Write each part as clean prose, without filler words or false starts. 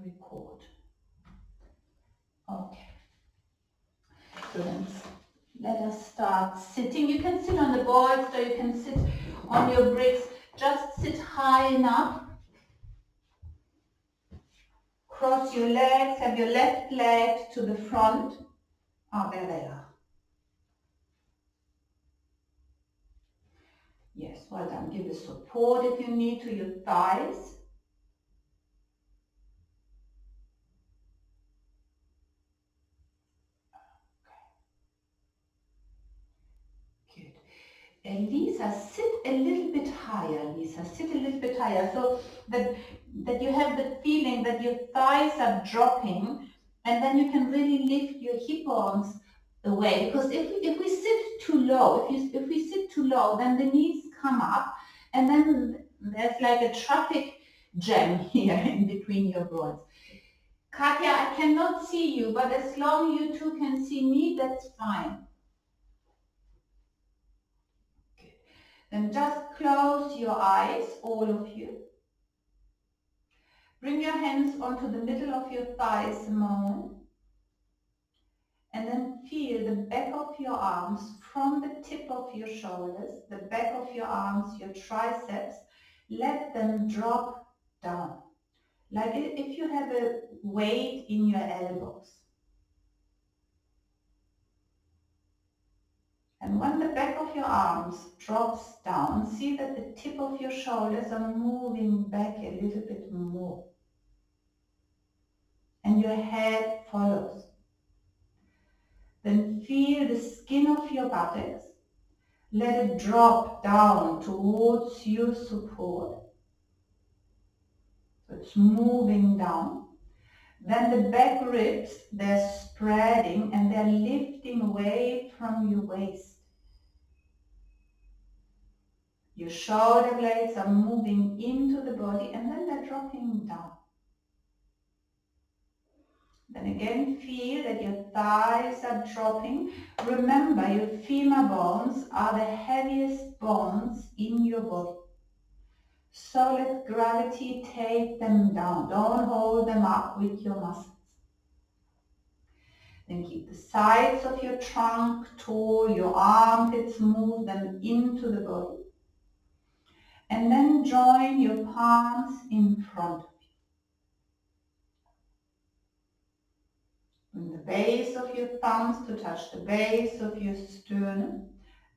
record. Okay. So then let us start sitting. You can sit on the boards or you can sit on your bricks. Just sit high enough. Cross your legs, have your left leg to the front. Oh, there they are. Yes, well done. Give the support if you need to your thighs. Good. And Lisa, sit a little bit higher, Lisa. Sit a little bit higher so that you have the feeling that your thighs are dropping, and then you can really lift your hip bones away. Because if we sit too low, if we sit too low, then the knees come up, and then there's like a traffic jam here in between your groins. Katja, I cannot see you, but as long you two can see me, that's fine. Good. Then just close your eyes, all of you. Bring your hands onto the middle of your thighs a moment. And then feel the back of your arms from the tip of your shoulders, the back of your arms, your triceps. Let them drop down. Like if you have a weight in your elbows. And when the back of your arms drops down, see that the tip of your shoulders are moving back a little bit more. And your head follows. Then feel the skin of your buttocks. Let it drop down towards your support. So it's moving down. Then the back ribs, they're spreading and they're lifting away from your waist. Your shoulder blades are moving into the body and then they're dropping down. Then again feel that your thighs are dropping. Remember, your femur bones are the heaviest bones in your body. So let gravity take them down. Don't hold them up with your muscles. Then keep the sides of your trunk tall, your armpits, move them into the body. And then join your palms in front of you. Bring the base of your thumbs to touch the base of your sternum,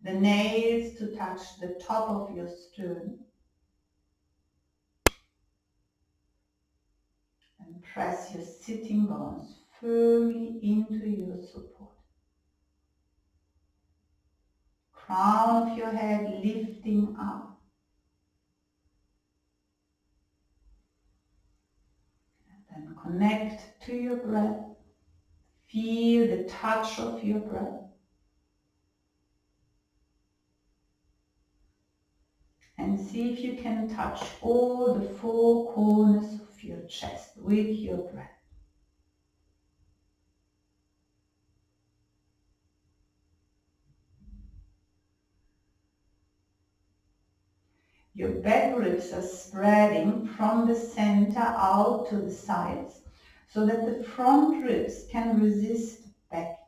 the nails to touch the top of your sternum. And press your sitting bones firmly into your support. Crown of your head lifting up. And then connect to your breath. Feel the touch of your breath. And see if you can touch all the four corners of your chest with your breath. Your back ribs are spreading from the center out to the sides so that the front ribs can resist back.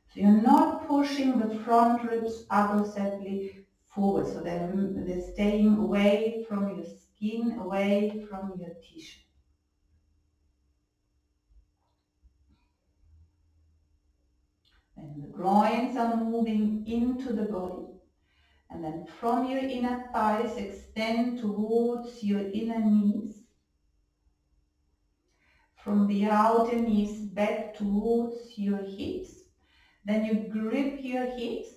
So you're not pushing the front ribs aggressively forward, so they're staying away from your skin, away from your tissue. And the groins are moving into the body. And then from your inner thighs, extend towards your inner knees. From the outer knees back towards your hips. Then you grip your hips.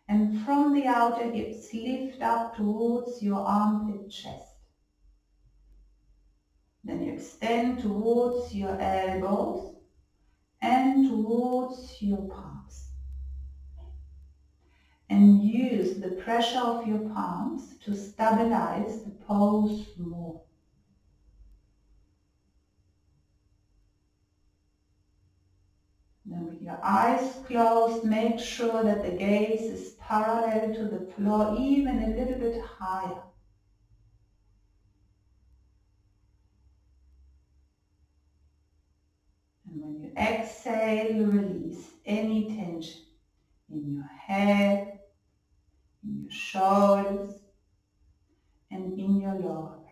And from the outer hips, lift up towards your armpit chest. Then you extend towards your elbows and towards your palms. And use the pressure of your palms to stabilize the pose more. Then with your eyes closed, make sure that the gaze is parallel to the floor, even a little bit higher. exhale, release any tension in your head, in your shoulders, and in your lower back.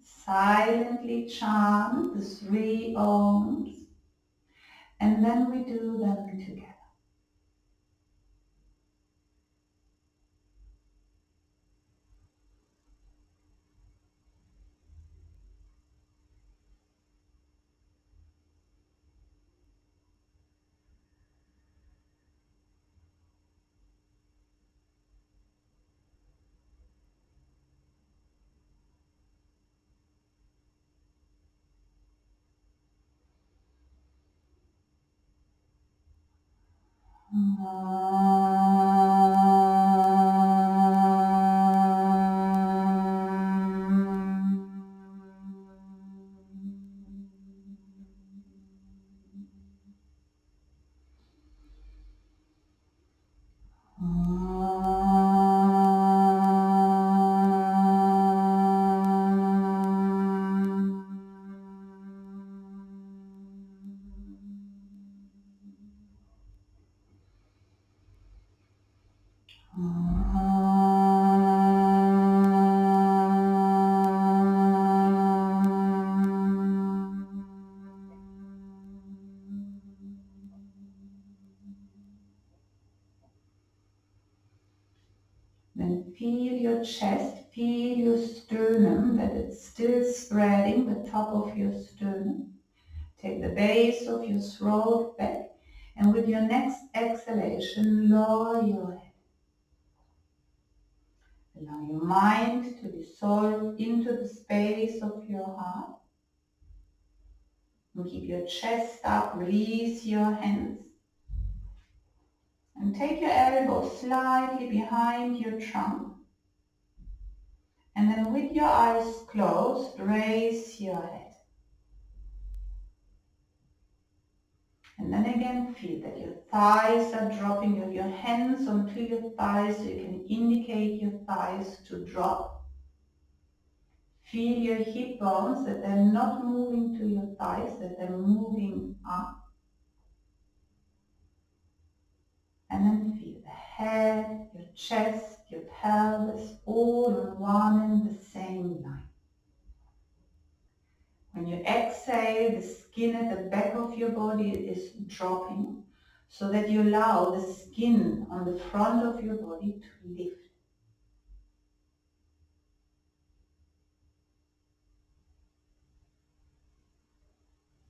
Silently chant the 3 Oms, and then we do them together. Then feel your chest, feel your sternum, that it's still spreading, the top of your sternum. Take the base of your throat back, and with your next exhalation, lower your head. Allow your mind to dissolve into the space of your heart. And keep your chest up, release your hands. And take your elbows slightly behind your trunk. And then with your eyes closed, raise your head. And then again, feel that your thighs are dropping, your hands onto your thighs so you can indicate your thighs to drop. Feel your hip bones, that they're not moving to your thighs, that they're moving up. And then feel the head, your chest, your pelvis, all on one and the same line. When you exhale, the skin at the back of your body is dropping, so that you allow the skin on the front of your body to lift.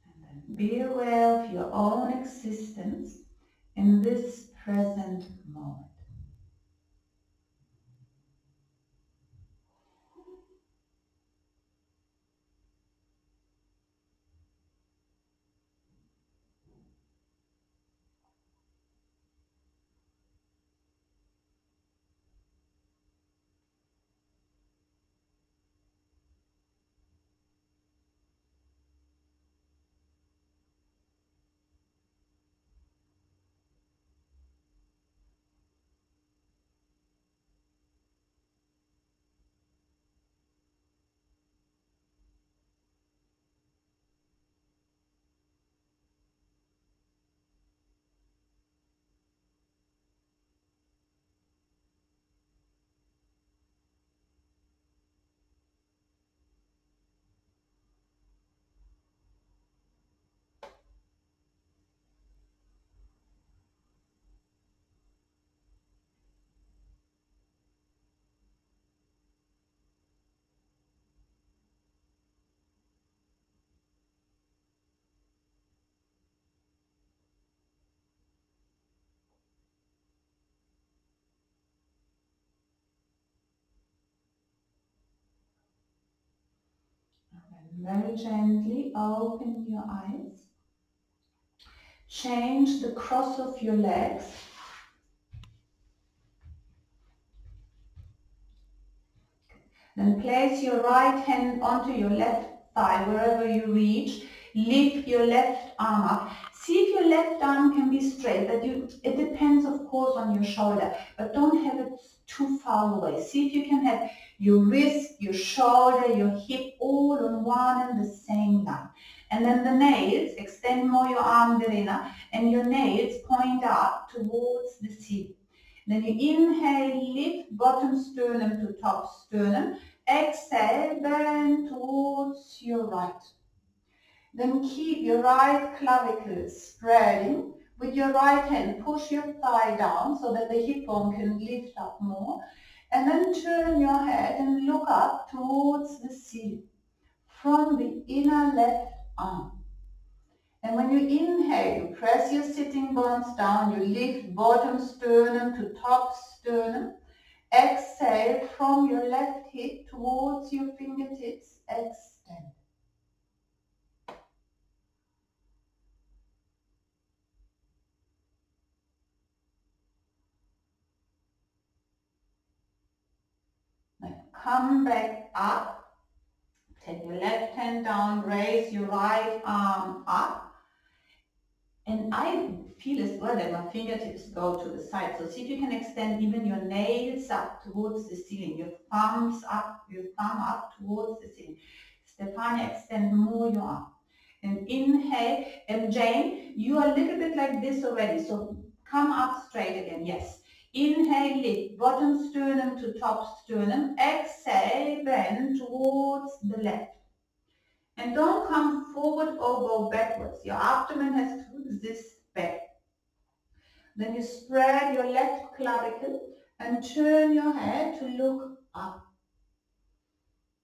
And then be aware of your own existence in this present moment. And very gently open your eyes. Change the cross of your legs. Then place your right hand onto your left thigh, wherever you reach. Lift your left arm up. See if your left arm can be straight. It depends, of course, on your shoulder, but don't have it too far away. See if you can have your wrist, your shoulder, your hip all on one and the same line. And then the nails, extend more your arm, Verena, and your nails point up towards the ceiling. Then you inhale, lift bottom sternum to top sternum. Exhale, bend towards your right. Then keep your right clavicle spreading. With your right hand, push your thigh down so that the hip bone can lift up more. And then turn your head and look up towards the ceiling from the inner left arm. And when you inhale, you press your sitting bones down, you lift bottom sternum to top sternum. Exhale from your left hip towards your fingertips, extend. Then come back up, take your left hand down, raise your right arm up. And I feel as well that my fingertips go to the side. So see if you can extend even your nails up towards the ceiling, your thumbs up, your thumb up towards the ceiling. Stefania, extend more your arm. And inhale. And Jane, you are a little bit like this already. So come up straight again. Yes. Inhale, lift bottom sternum to top sternum. Exhale, bend towards the left. And don't come forward or go backwards. Your abdomen has to resist back. Then you spread your left clavicle and turn your head to look up.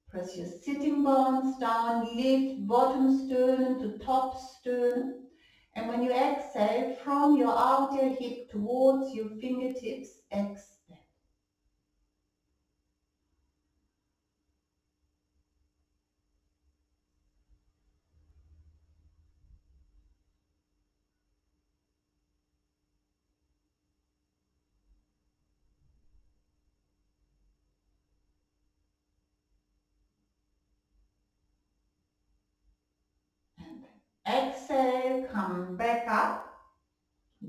Press your sitting bones down, lift bottom sternum to top sternum. And when you exhale, from your outer hip towards your fingertips, extend. Exhale, come back up.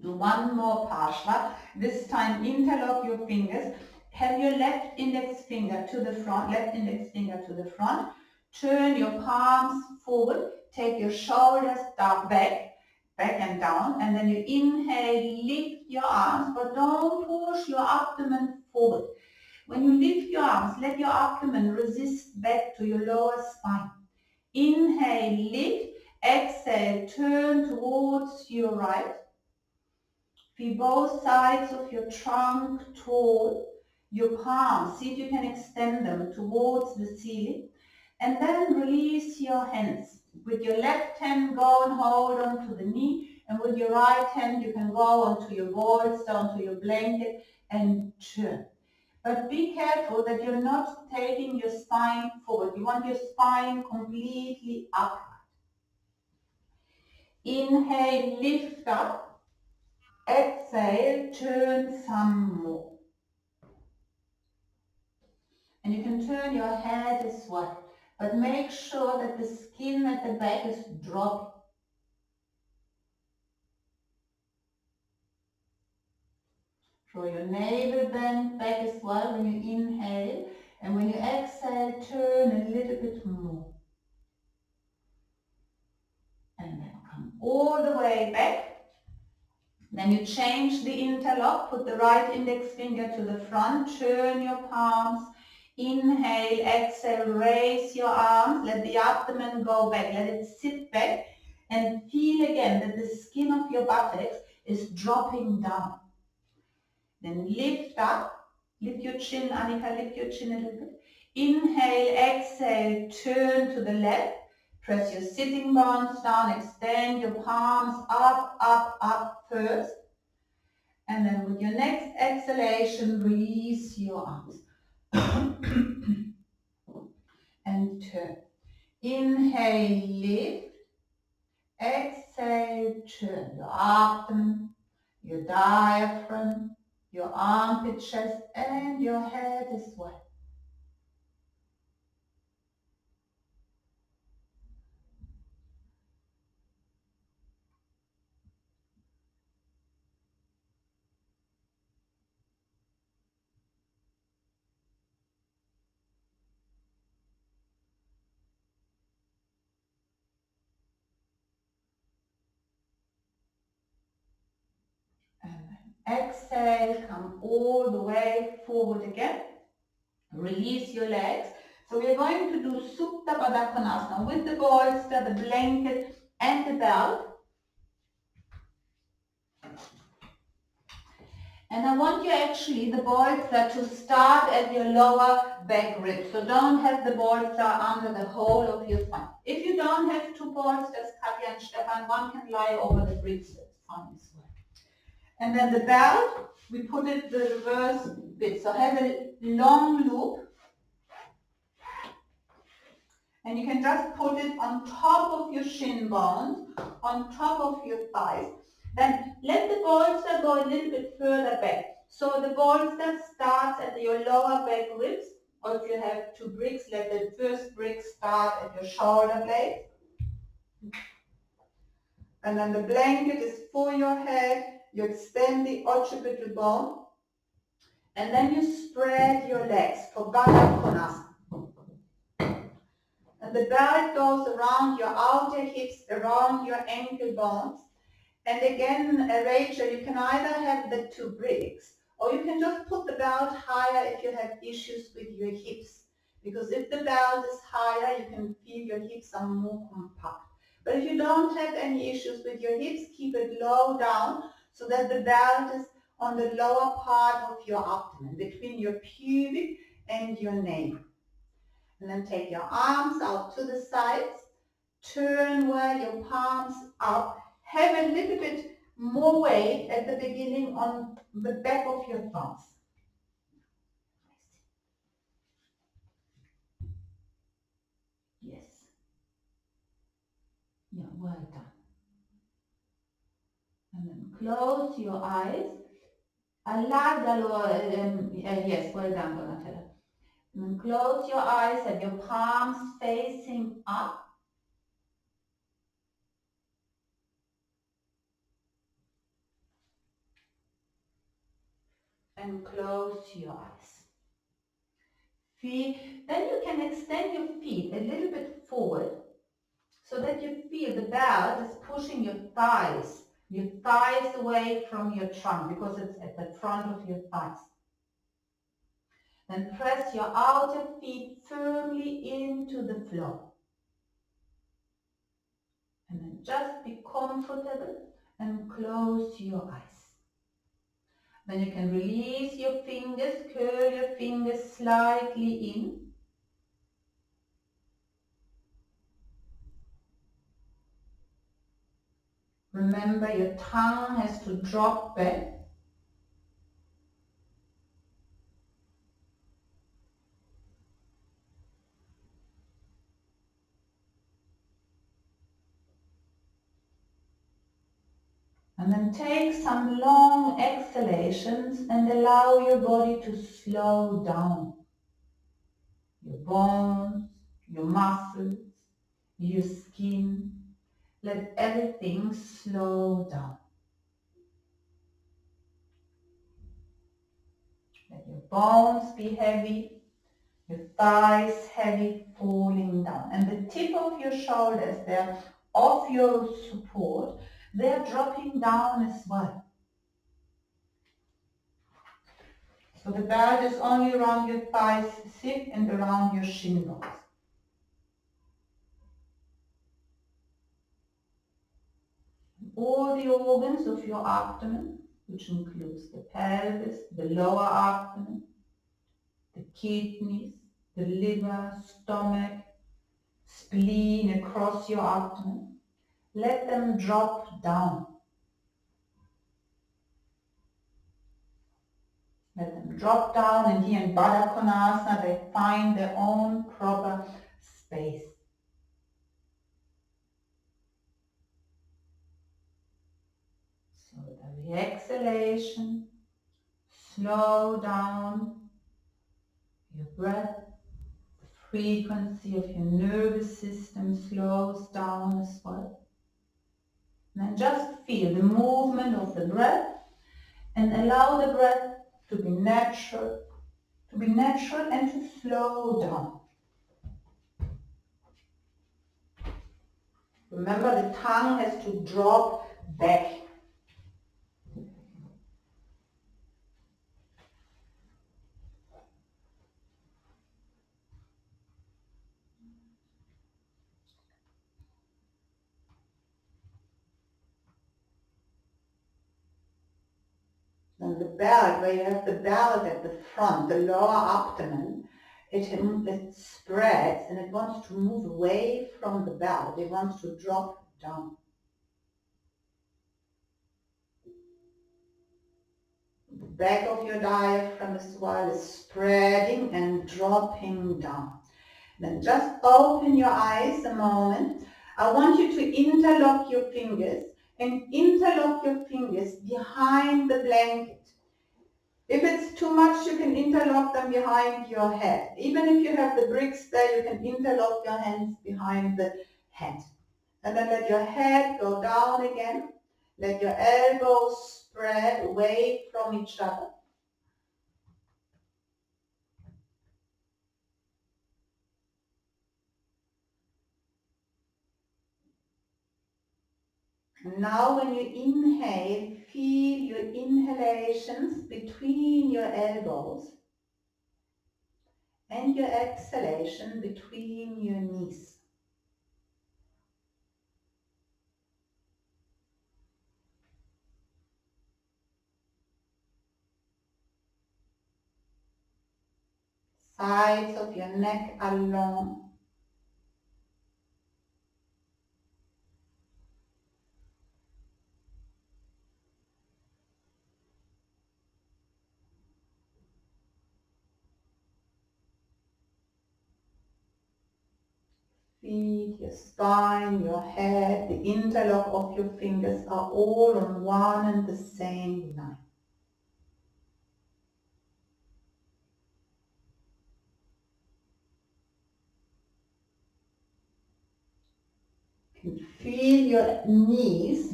Do one more Parshva. This time interlock your fingers. Have your left index finger to the front, left index finger to the front. Turn your palms forward. Take your shoulders down, back and down. And then you inhale, lift your arms, but don't push your abdomen forward. When you lift your arms, let your abdomen resist back to your lower spine. Inhale, lift. Exhale, turn towards your right. Feel both sides of your trunk tall. Your palms, see if you can extend them towards the ceiling. And then release your hands. With your left hand, go and hold on to the knee. And with your right hand, you can go onto your balls, down to your blanket and turn. But be careful that you're not taking your spine forward. You want your spine completely upright. Inhale, lift up. Exhale, turn some more. And you can turn your head as well. But make sure that the skin at the back is dropping. Draw your navel bend back as well when you inhale. And when you exhale, turn a little bit more. And then come all the way back. Then you change the interlock, put the right index finger to the front, turn your palms, inhale, exhale, raise your arms, let the abdomen go back, let it sit back, and feel again that the skin of your buttocks is dropping down. Then lift up, lift your chin, Annika, lift your chin a little bit. Inhale, exhale, turn to the left. Press your sitting bones down, extend your palms up, up, up first. And then with your next exhalation, release your arms. And turn. Inhale, lift. Exhale, turn your abdomen, your diaphragm, your armpit, chest, and your head as well. Exhale, come all the way forward again. Release your legs. So we're going to do Supta Baddha Konasana with the bolster, the blanket and the belt. And I want you actually, the bolster, to start at your lower back rib. So don't have the bolster under the whole of your spine. If you don't have two bolsters, Katja and Stefan, one can lie over the ribs. That's fine as well. And then the belt, we put it the reverse bit. So have a long loop. And you can just put it on top of your shin bones, on top of your thighs. Then let the bolster go a little bit further back. So the bolster starts at your lower back ribs, or if you have two bricks, let the first brick start at your shoulder blades. And then the blanket is for your head. You extend the occipital bone. And then you spread your legs for Baddha Konasana. And the belt goes around your outer hips, around your ankle bones. And again, Rachel, you can either have the two bricks, or you can just put the belt higher if you have issues with your hips. Because if the belt is higher, you can feel your hips are more compact. But if you don't have any issues with your hips, keep it low down so that the belt is on the lower part of your abdomen, between your pubic and your navel. And then take your arms out to the sides, turn where your palms up, have a little bit more weight at the beginning on the back of your thumbs. Yes. Yeah, well done. And then close your eyes. Yes, well done, Donatella. And then close your eyes, have your palms facing up. And close your eyes. Then you can extend your feet a little bit forward so that you feel the belt is pushing your thighs away from your trunk because it's at the front of your thighs. Then press your outer feet firmly into the floor. And then just be comfortable and close your eyes. Then you can release your fingers, curl your fingers slightly in. Remember, your tongue has to drop back. And then take some long exhalations and allow your body to slow down. Your bones, your muscles, your skin. Let everything slow down. Let your bones be heavy, your thighs heavy, falling down. And the tip of your shoulders, they're off your support, they're dropping down as well. So the belt is only around your thighs thick and around your shin bones. All the organs of your abdomen, which includes the pelvis, the lower abdomen, the kidneys, the liver, stomach, spleen across your abdomen. Let them drop down. Let them drop down, and here in Baddha Konasana they find their own proper space. So with every exhalation, slow down your breath. The frequency of your nervous system slows down as well. And then just feel the movement of the breath and allow the breath to be natural and to slow down. Remember, the tongue has to drop back. And the belt, where you have the belt at the front, the lower abdomen, it spreads and it wants to move away from the belt. It wants to drop down. The back of your diaphragm as well is spreading and dropping down. Then just open your eyes a moment. I want you to interlock your fingers and interlock your fingers behind the blanket. If it's too much, you can interlock them behind your head. Even if you have the bricks there, you can interlock your hands behind the head. And then let your head go down again. Let your elbows spread away from each other. Now when you inhale, feel your inhalations between your elbows and your exhalation between your knees. Sides of your neck are long. Feet, your spine, your head, the interlock of your fingers are all on one and the same line. You can feel your knees.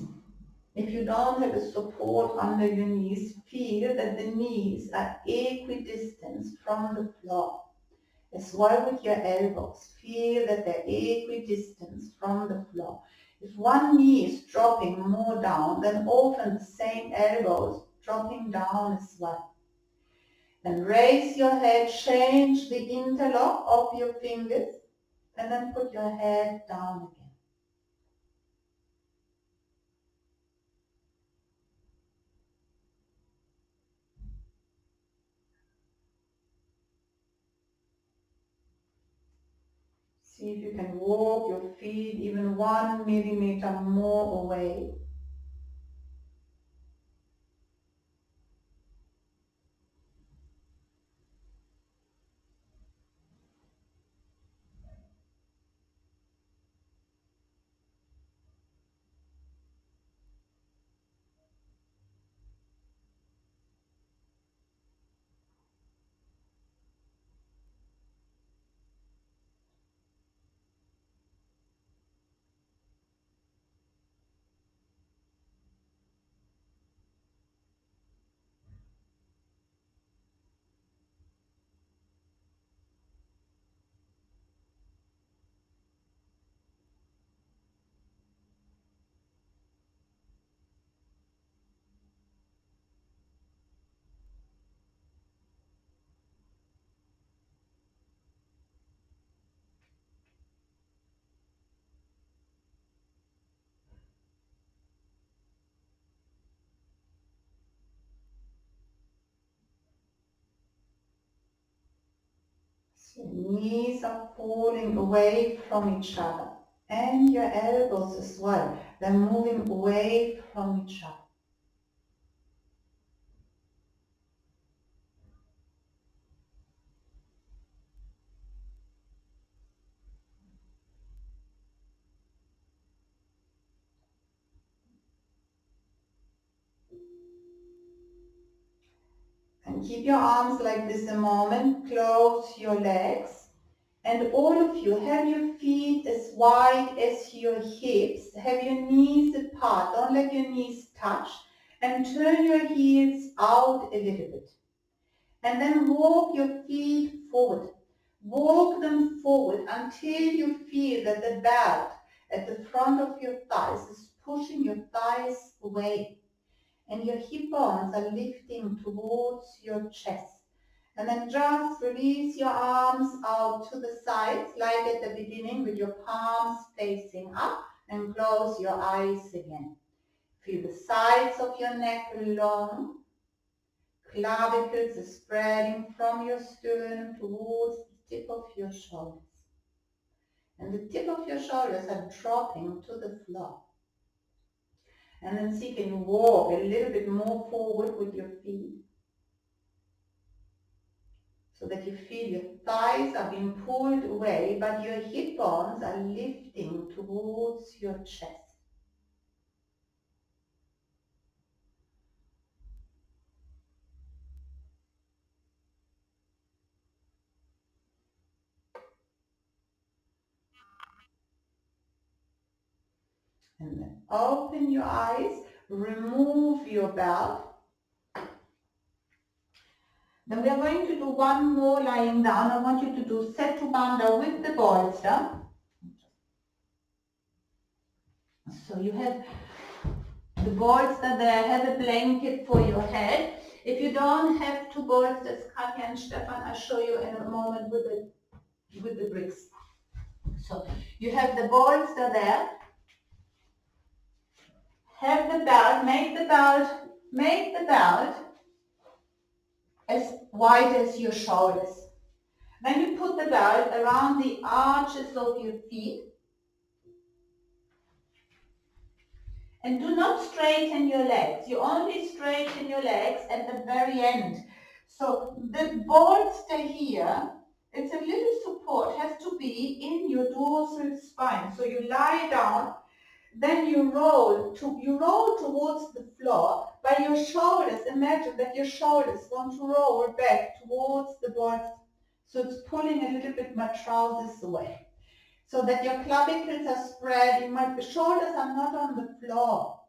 If you don't have a support under your knees, feel that the knees are equidistant from the floor. As well with your elbows, feel that they're equidistant from the floor. If one knee is dropping more down, then often the same elbows dropping down as well. Then raise your head, change the interlock of your fingers, and then put your head down again. See if you can walk your feet even 1 millimeter more away. So knees are falling away from each other. And your elbows as well. They're moving away from each other. And keep your arms like this a moment. Close your legs. And all of you, have your feet as wide as your hips. Have your knees apart. Don't let your knees touch. And turn your heels out a little bit. And then walk your feet forward. Walk them forward until you feel that the belt at the front of your thighs is pushing your thighs away. And your hip bones are lifting towards your chest. And then just release your arms out to the sides, like at the beginning, with your palms facing up, and close your eyes again. Feel the sides of your neck long. Clavicles are spreading from your sternum towards the tip of your shoulders. And the tip of your shoulders are dropping to the floor. And then see, can you walk a little bit more forward with your feet so that you feel your thighs are being pulled away, but your hip bones are lifting towards your chest. And then open your eyes, remove your belt. Then we are going to do one more lying down. I want you to do Setu Bandha with the bolster. So you have the bolster there, have a blanket for your head. If you don't have two bolsters, Katja and Stefan, I'll show you in a moment with the bricks. So you have the bolster there. Have the belt, make the belt as wide as your shoulders. Then you put the belt around the arches of your feet. And do not straighten your legs. You only straighten your legs at the very end. So the bolster here, it's a little support, has to be in your dorsal spine. So you lie down, then you roll towards the floor by your shoulders. Imagine that your shoulders want to roll back towards the bolster. So it's pulling a little bit my trousers away. So that your clavicles are spread, my shoulders are not on the floor.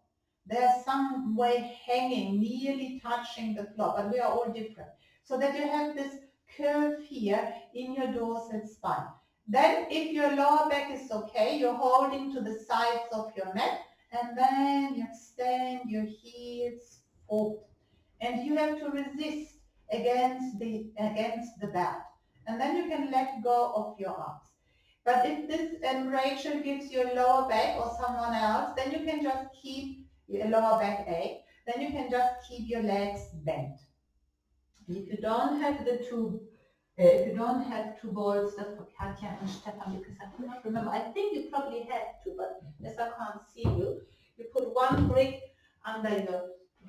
They are some way hanging, nearly touching the floor, but we are all different. So that you have this curve here in your dorsal spine. Then if your lower back is okay, you're holding to the sides of your mat, and then you extend your heels forward. And you have to resist against the belt. And then you can let go of your arms. But if this Rachel gives you a lower back or someone else, then you can just keep your lower back ache. Then you can just keep your legs bent. If you don't have two bolsters for Katja and Stefan, because I cannot remember, I think you probably have two, but as I can't see you, you put one brick under your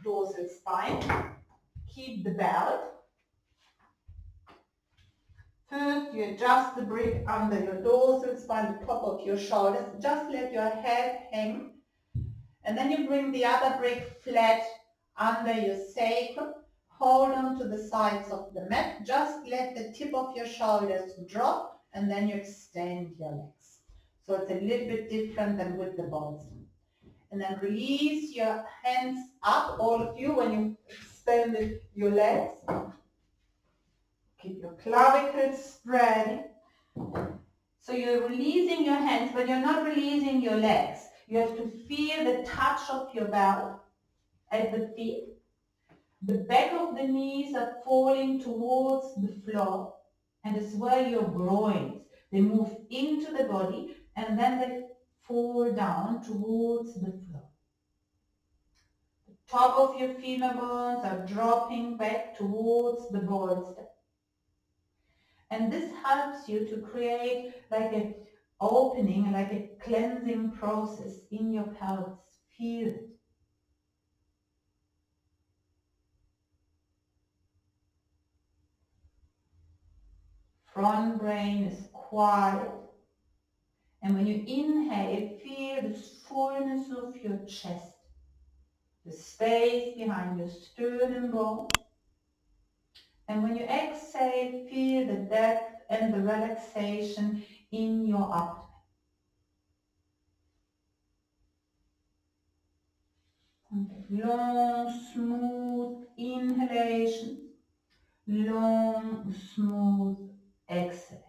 dorsal spine, keep the belt. First, you adjust the brick under your dorsal spine, the top of your shoulders. Just let your head hang. And then you bring the other brick flat under your sacrum. Hold on to the sides of the mat. Just let the tip of your shoulders drop, and then you extend your legs. So it's a little bit different than with the bolster. And then release your hands up, all of you, when you extend your legs. Keep your clavicles spread. So you're releasing your hands, but you're not releasing your legs. You have to feel the touch of your belt at the feet. The back of the knees are falling towards the floor, and as well your groins. They move into the body, and then they fall down towards the floor. The top of your femur bones are dropping back towards the bolster. And this helps you to create like an opening, like a cleansing process in your pelvis. Feel it. Front brain is quiet. And when you inhale, feel the fullness of your chest, the space behind your sternum bone. And when you exhale, feel the depth and the relaxation in your abdomen. Long, smooth inhalation, long, smooth exhalation.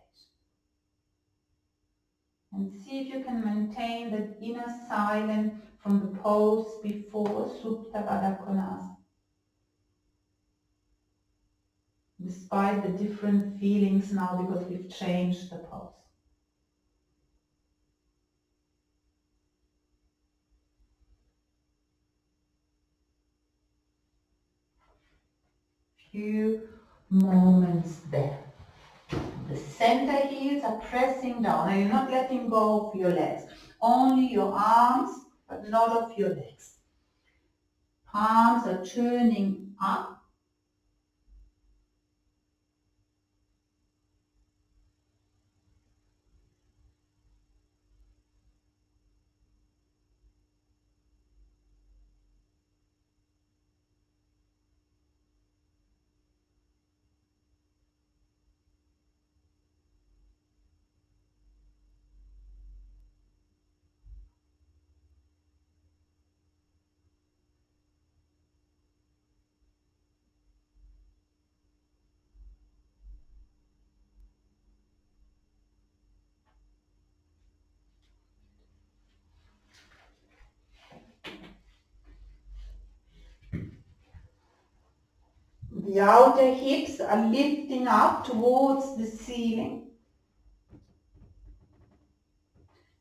And see if you can maintain that inner silence from the pose before Supta Baddha Konasana. Despite the different feelings now because we've changed the pose. Few moments there. The center heels are pressing down. Now you're not letting go of your legs. Only your arms, but not of your legs. Palms are turning up. The outer hips are lifting up towards the ceiling.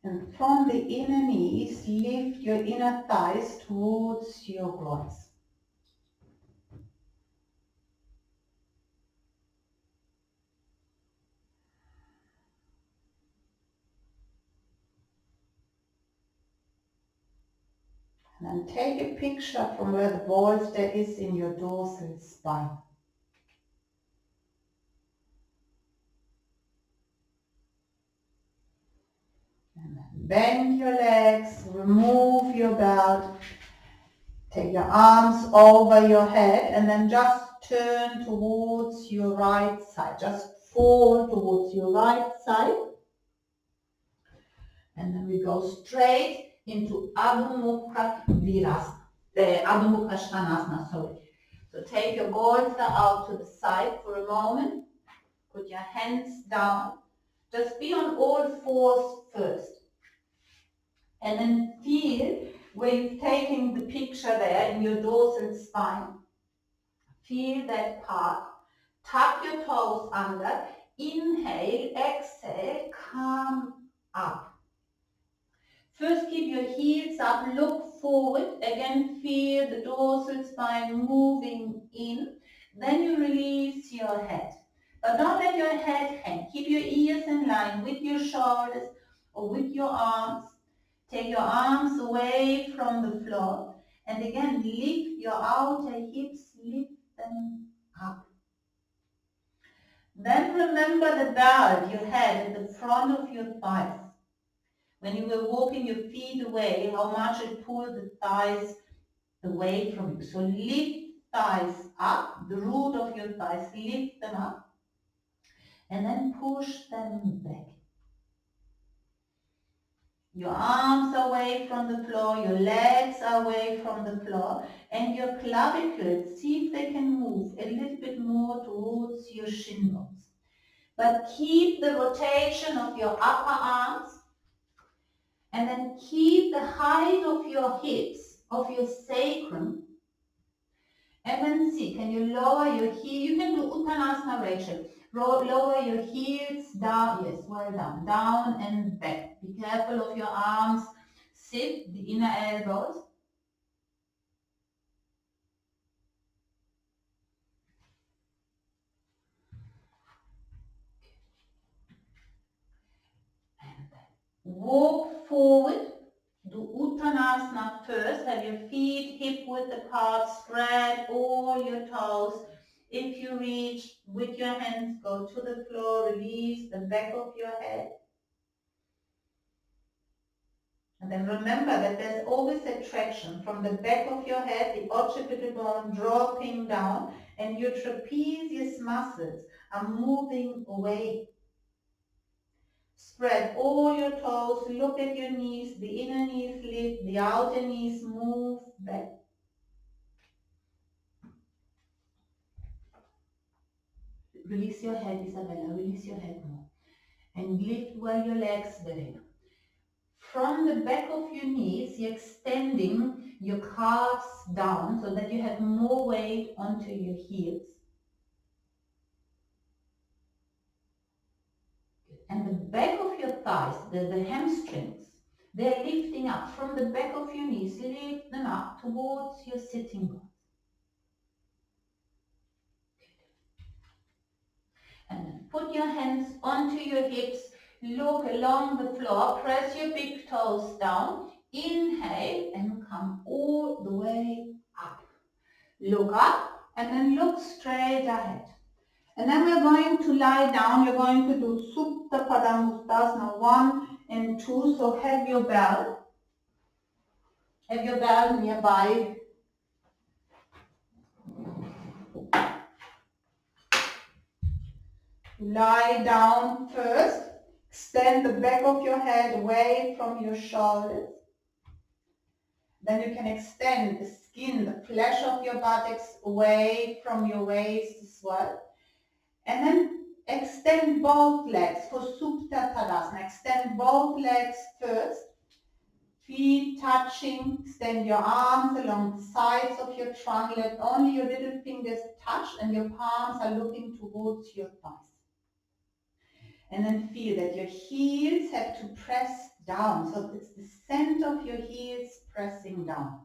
And from the inner knees, lift your inner thighs towards your groins. And then take a picture from where the bolster is in your dorsal spine. And then bend your legs, remove your belt, take your arms over your head and then just turn towards your right side. Just fall towards your right side. And then we go straight into Adho Mukha Virasana. Adho Mukha Svanasana, sorry. So take your bolster out to the side for a moment. Put your hands down. Just be on all fours first. And then feel where you're taking the picture there in your dorsal spine. Feel that part. Tuck your toes under. Inhale, exhale, come up. First keep your heels up, look forward. Again, feel the dorsal spine moving in. Then you release your head. But don't let your head hang. Keep your ears in line with your shoulders or with your arms. Take your arms away from the floor. And again, lift your outer hips, lift them up. Then remember the belt you had at the front of your thighs. When you were walking your feet away, how much it pulled the thighs away from you. So lift thighs up, the root of your thighs, lift them up, and then push them back. Your arms away from the floor, your legs away from the floor, and your clavicles, see if they can move a little bit more towards your shin bones. But keep the rotation of your upper arms, and then keep the height of your hips, of your sacrum. And then see, can you lower your heel? You can do Uttanasana, Rachel. Lower your heels down, yes, well done. Down and back. Be careful of your arms. Sit the inner elbows. And then walk forward. Do Uttanasana first. Have your feet hip width apart. Spread all your toes. If you reach with your hands, go to the floor. Release the back of your head. And then remember that there's always a traction from the back of your head, the occipital bone dropping down, and your trapezius muscles are moving away. Spread all your toes, look at your knees, the inner knees lift, the outer knees move back. Release your head, Isabella, release your head more. And lift well your legs there. From the back of your knees, you're extending your calves down so that you have more weight onto your heels. And the back of your thighs, the hamstrings, they're lifting up from the back of your knees. Lift them up towards your sitting bones. Put your hands onto your hips, look along the floor, press your big toes down, inhale and come all the way up. Look up and then look straight ahead. And then we're going to lie down. You're going to do Supta Padangustasana 1 and 2. So have your bell nearby. Lie down first. Extend the back of your head away from your shoulders. Then you can extend the skin, the flesh of your buttocks away from your waist as well. And then extend both legs for Supta Tadasana. Extend both legs first. Feet touching. Extend your arms along the sides of your trunk. Let only your little fingers touch and your palms are looking towards your thighs. And then feel that your heels have to press down. So it's the center of your heels pressing down.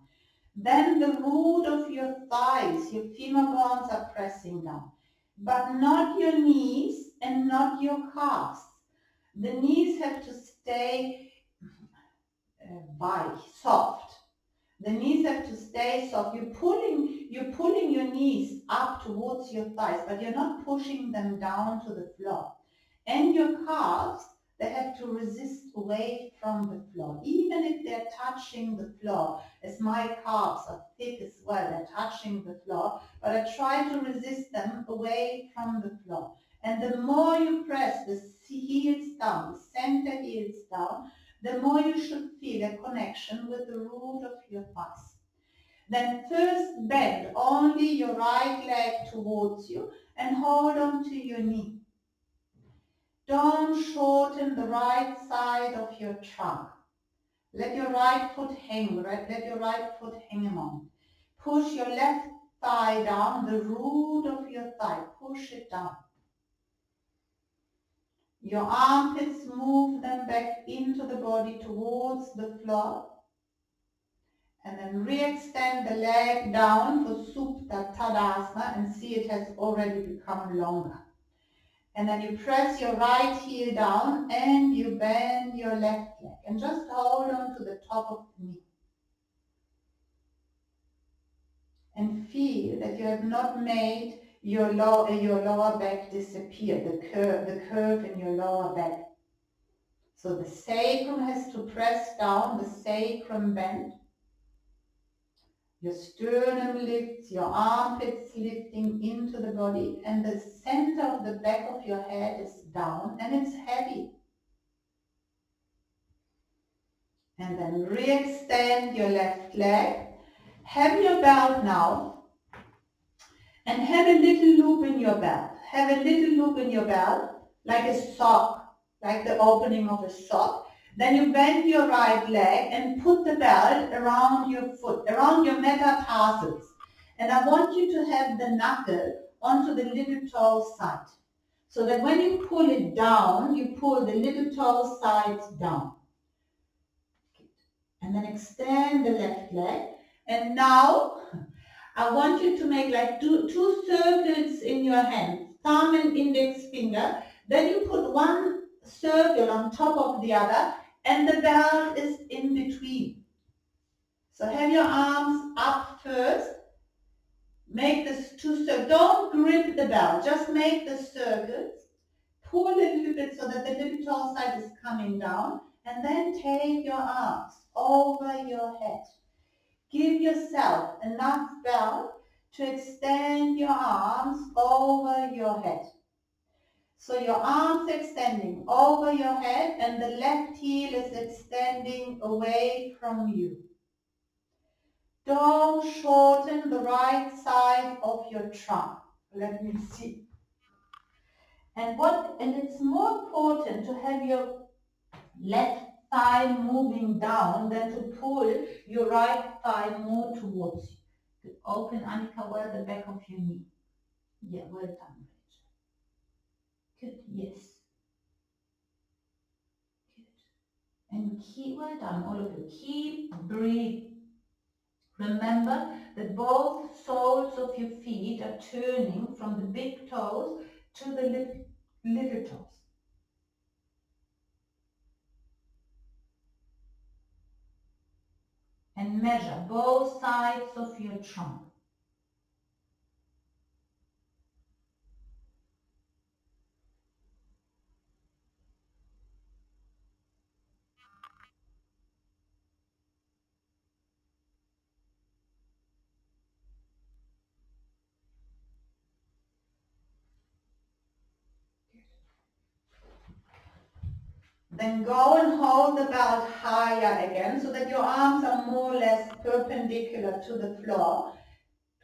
Then the root of your thighs, your femur bones are pressing down. But not your knees and not your calves. The knees have to stay soft. The knees have to stay soft. You're pulling your knees up towards your thighs, but you're not pushing them down to the floor. And your calves, they have to resist away from the floor. Even if they're touching the floor, as my calves are thick as well, they're touching the floor, but I try to resist them away from the floor. And the more you press the heels down, the center heels down, the more you should feel a connection with the root of your thighs. Then first bend only your right leg towards you and hold on to your knee. Don't shorten the right side of your trunk. Let your right foot hang, let your right foot hang a moment. Push your left thigh down, the root of your thigh, push it down. Your armpits, move them back into the body towards the floor. And then re-extend the leg down for Supta Tadasana and see it has already become longer. And then you press your right heel down and you bend your left leg. And just hold on to the top of the knee. And feel that you have not made your lower back disappear, the curve in your lower back. So the sacrum has to press down, the sacrum bend. Your sternum lifts, your armpits lifting into the body, and the center of the back of your head is down and it's heavy. And then re-extend your left leg. Have your belt now and have a little loop in your belt. Have a little loop in your belt like a sock, like the opening of a sock. Then you bend your right leg and put the belt around your foot, around your metatarsals. And I want you to have the knuckle onto the little toe side. So that when you pull it down, you pull the little toe side down. And then extend the left leg. And now I want you to make like two circles in your hand, thumb and index finger. Then you put one circle on top of the other and the belt is in between. So have your arms up first. Make this two circles. Don't grip the belt, just make the circles. Pull a little bit so that the little toe side is coming down. And then take your arms over your head. Give yourself enough belt to extend your arms over your head. So your arms extending over your head and the left heel is extending away from you. Don't shorten the right side of your trunk. Let me see. And it's more important to have your left thigh moving down than to pull your right thigh more towards you. Good. Open, Annika, well the back of your knee. Yeah, well done, Rachel. Good, yes. Good. And well done, all of you. Keep breathing. Remember that both soles of your feet are turning from the big toes to the little toes. And measure both sides of your trunk. Then go and hold the belt higher again so that your arms are more or less perpendicular to the floor.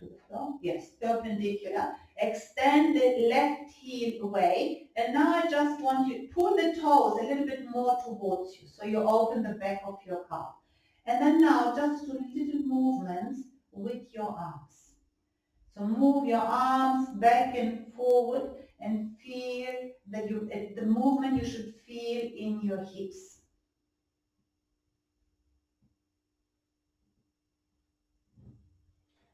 To the floor? Yes, perpendicular. Extend the left heel away. And now I just want you to pull the toes a little bit more towards you. So you open the back of your calf. And then now just do little movements with your arms. So move your arms back and forward and feel that the movement you should feel in your hips.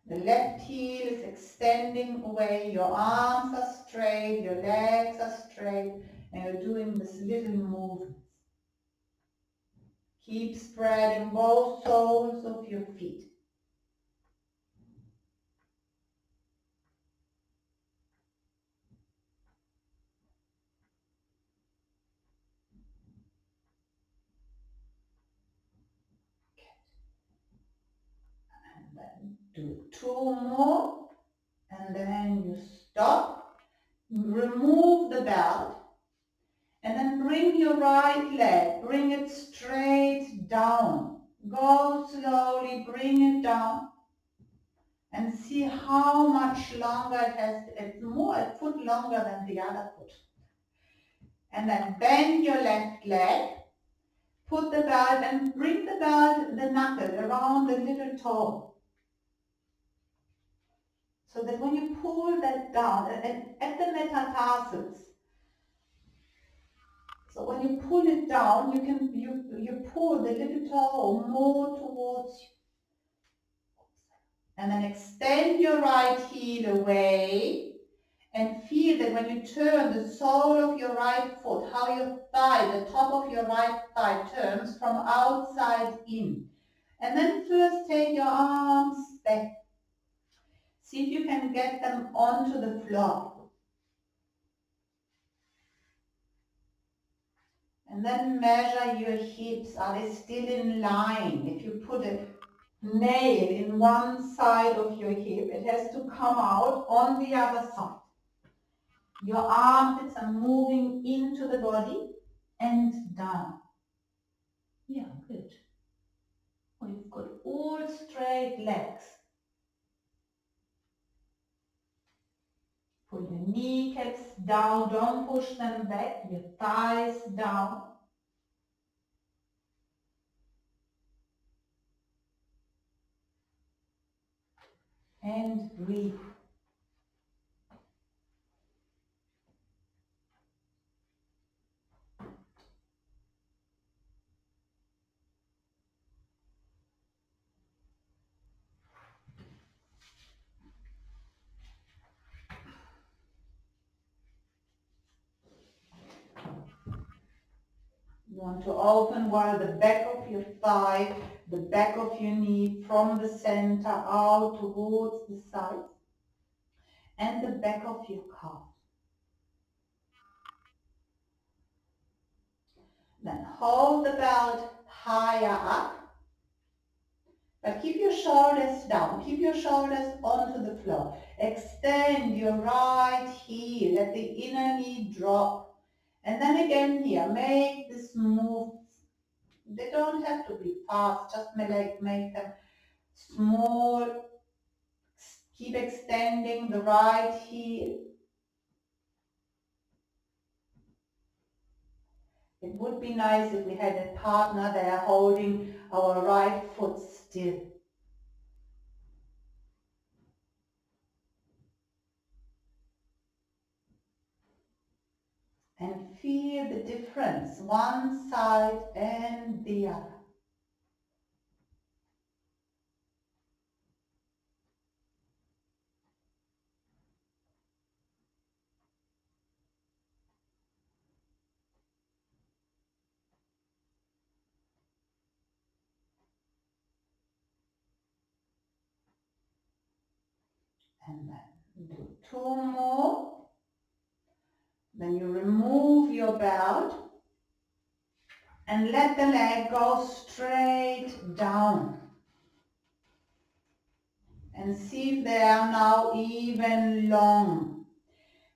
The left heel is extending away, your arms are straight, your legs are straight, and you're doing this little movements. Keep spreading both soles of your feet. And then do 2 more, and then you stop, remove the belt, and then bring your right leg, bring it straight down. Go slowly, bring it down. And see how much longer it has. It's more a foot longer than the other foot. And then bend your left leg, put the belt and bring the belt, the knuckle around the little toe. So that when you pull that down, and at the metatarsals, so when you pull it down, you pull the little toe more towards you. And then extend your right heel away and feel that when you turn the sole of your right foot, how your thigh, the top of your right thigh turns from outside in. And then first take your arms back. See if you can get them onto the floor. And then measure your hips. Are they still in line? If you put a nail in one side of your hip, it has to come out on the other side. Your armpits are moving into the body and down. Yeah, good. Oh, you've got all straight legs. Pull your kneecaps down, don't push them back, your thighs down. And breathe. You want to open while the back of your thigh, the back of your knee from the center out towards the sides and the back of your calf. Then hold the belt higher up, but keep your shoulders down. Keep your shoulders onto the floor. Extend your right heel, let the inner knee drop. And then again here, make this move. They don't have to be fast, just make them small. Keep extending the right heel. It would be nice if we had a partner there holding our right foot still. And feel the difference, one side and the other. And then do 2 more. Then you remove your belt and let the leg go straight down. And see if they are now even long.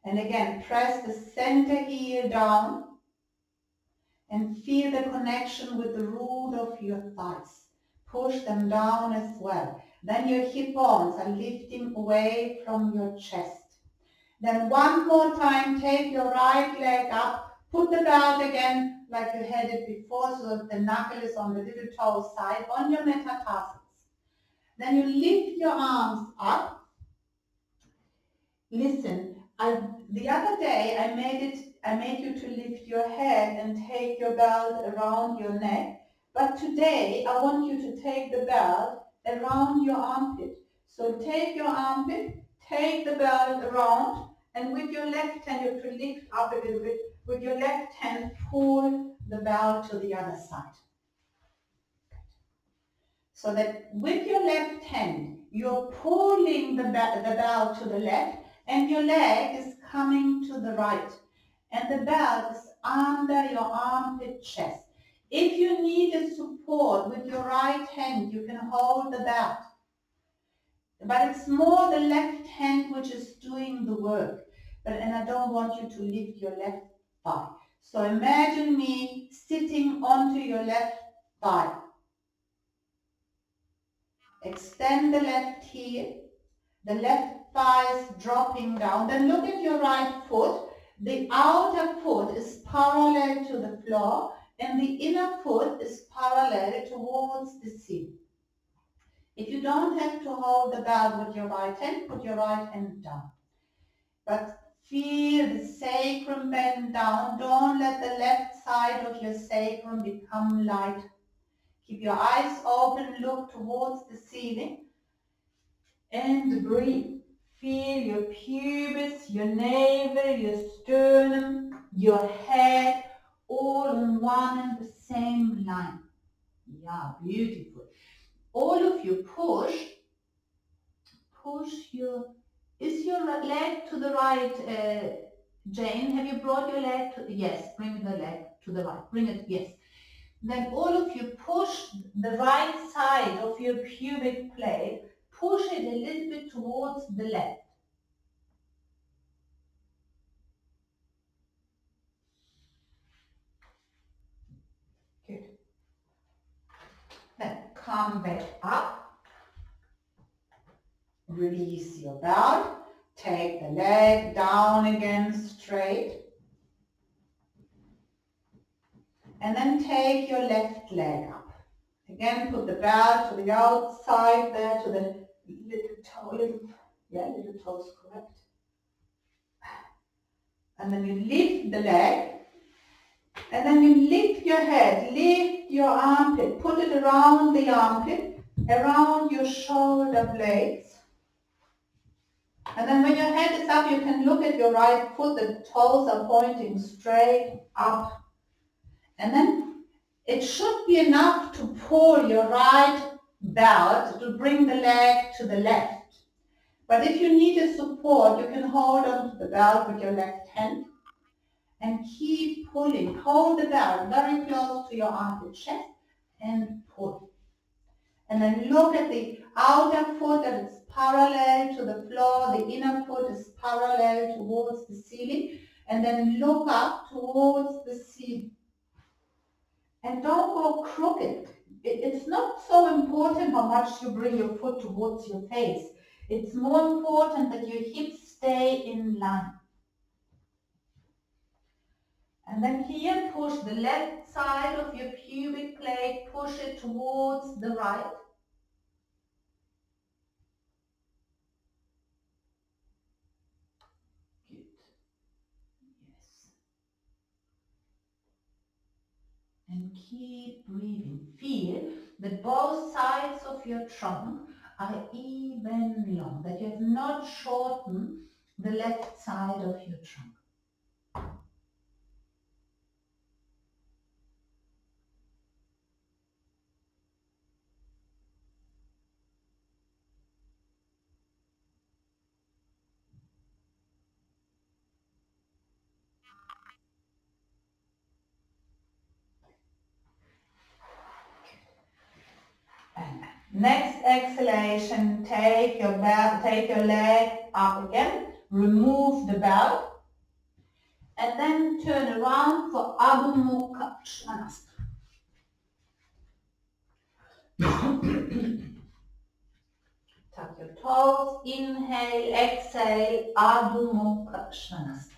And again, press the center heel down and feel the connection with the root of your thighs. Push them down as well. Then your hip bones are lifting away from your chest. Then one more time, take your right leg up, put the belt again like you had it before, so that the knuckle is on the little toe side, on your metatarsals. Then you lift your arms up. Listen, the other day I made you to lift your head and take your belt around your neck, but today I want you to take the belt around your armpit. So take your armpit, take the belt around, and with your left hand you have to lift up a little bit. With your left hand, pull the belt to the other side. So that with your left hand, you're pulling the belt to the left, and your leg is coming to the right. And the belt is under your armpit chest. If you need a support with your right hand, you can hold the belt. But it's more the left hand which is doing the work. And I don't want you to lift your left thigh. So imagine me sitting onto your left thigh. Extend the left heel, the left thigh is dropping down. Then look at your right foot. The outer foot is parallel to the floor and the inner foot is parallel towards the ceiling. If you don't have to hold the belt with your right hand, put your right hand down. But feel the sacrum bend down. Don't let the left side of your sacrum become light. Keep your eyes open, look towards the ceiling. And breathe. Feel your pubis, your navel, your sternum, your head, all on one and the same line. Yeah, beautiful. All of you push is your leg to the right, Jane? Have you brought your leg to, yes, bring the leg to the right, bring it, yes. Then all of you push the right side of your pubic plate, push it a little bit towards the left. Good. Then come back up, release your belt, take the leg down again straight, and then take your left leg up. Again, put the belt to the outside there, to the little toe, little toes, correct. And then you lift the leg, and then you lift your head, lift your armpit, put it around the armpit, around your shoulder blades. And then when your head is up, you can look at your right foot, the toes are pointing straight up. And then it should be enough to pull your right belt to bring the leg to the left. But if you need a support, you can hold on to the belt with your left hand and keep pulling. Hold the belt very close to your armpit chest and pull. And then look at the outer foot that is parallel to the floor, the inner foot is parallel towards the ceiling, and then look up towards the ceiling. And don't go crooked. It's not so important how much you bring your foot towards your face. It's more important that your hips stay in line. And then here, push the left side of your pubic plate, push it towards the right. Good. Yes. And keep breathing. Feel that both sides of your trunk are even long, that you have not shortened the left side of your trunk. Next exhalation, take your leg up again, remove the belt, and then turn around for Adho Mukha Svanasana. Tuck your toes, inhale, exhale, Adho Mukha Svanasana.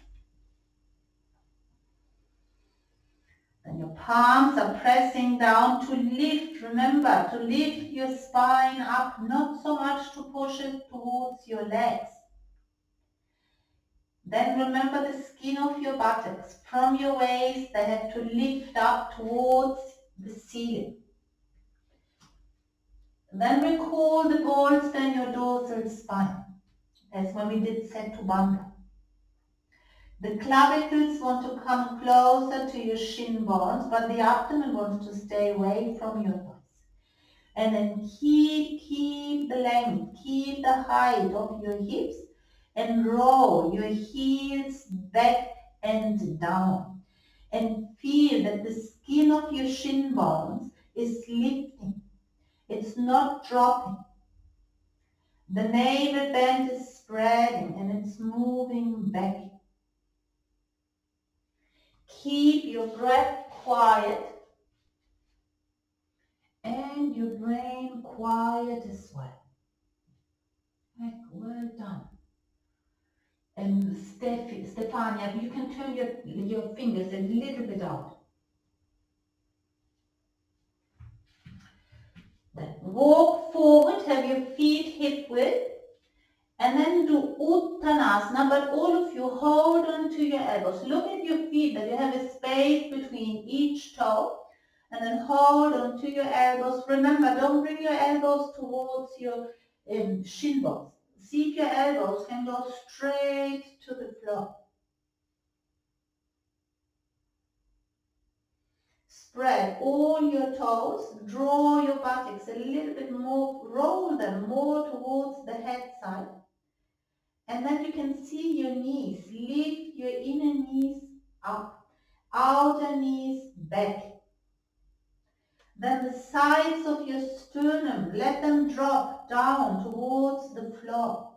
Then your palms are pressing down to lift. Remember to lift your spine up, not so much to push it towards your legs. Then remember the skin of your buttocks. From your waist, they have to lift up towards the ceiling. Then recall the bolster in your dorsal spine. That's when we did Setu Bandha. The clavicles want to come closer to your shin bones, but the abdomen wants to stay away from your thighs. And then keep the length, keep the height of your hips, and roll your heels back and down. And feel that the skin of your shin bones is lifting. It's not dropping. The navel band is spreading and it's moving back. Keep your breath quiet and your brain quiet as well. Well done. And Stefania, you can turn your fingers a little bit out. Then walk forward, have your feet hip width, and then do Uttanasana, but all of you hold on to your elbows. Look at your feet, that you have a space between each toe, and then hold on to your elbows. Remember, don't bring your elbows towards your shin bones. See if your elbows can go straight to the floor. Spread all your toes, draw your buttocks a little bit more, roll them more towards the head side. And then you can see your knees. Lift your inner knees up, outer knees back. Then the sides of your sternum, let them drop down towards the floor.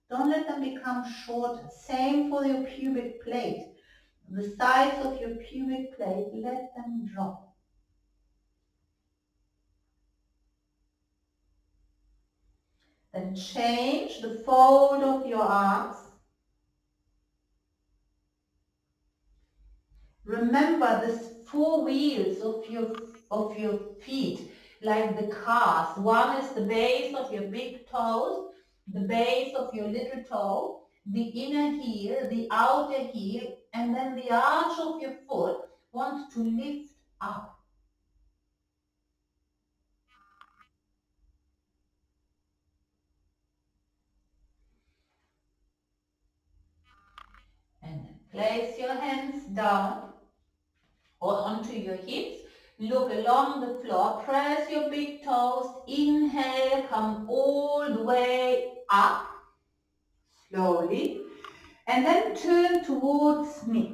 Don't let them become shorter. Same for your pubic plate. The sides of your pubic plate, let them drop. Then change the fold of your arms. Remember the four wheels of your feet, like the cars. One is the base of your big toes, the base of your little toe, the inner heel, the outer heel, and then the arch of your foot wants to lift up. And then place your hands down or onto your hips. Look along the floor, press your big toes, inhale, come all the way up, slowly, and then turn towards me.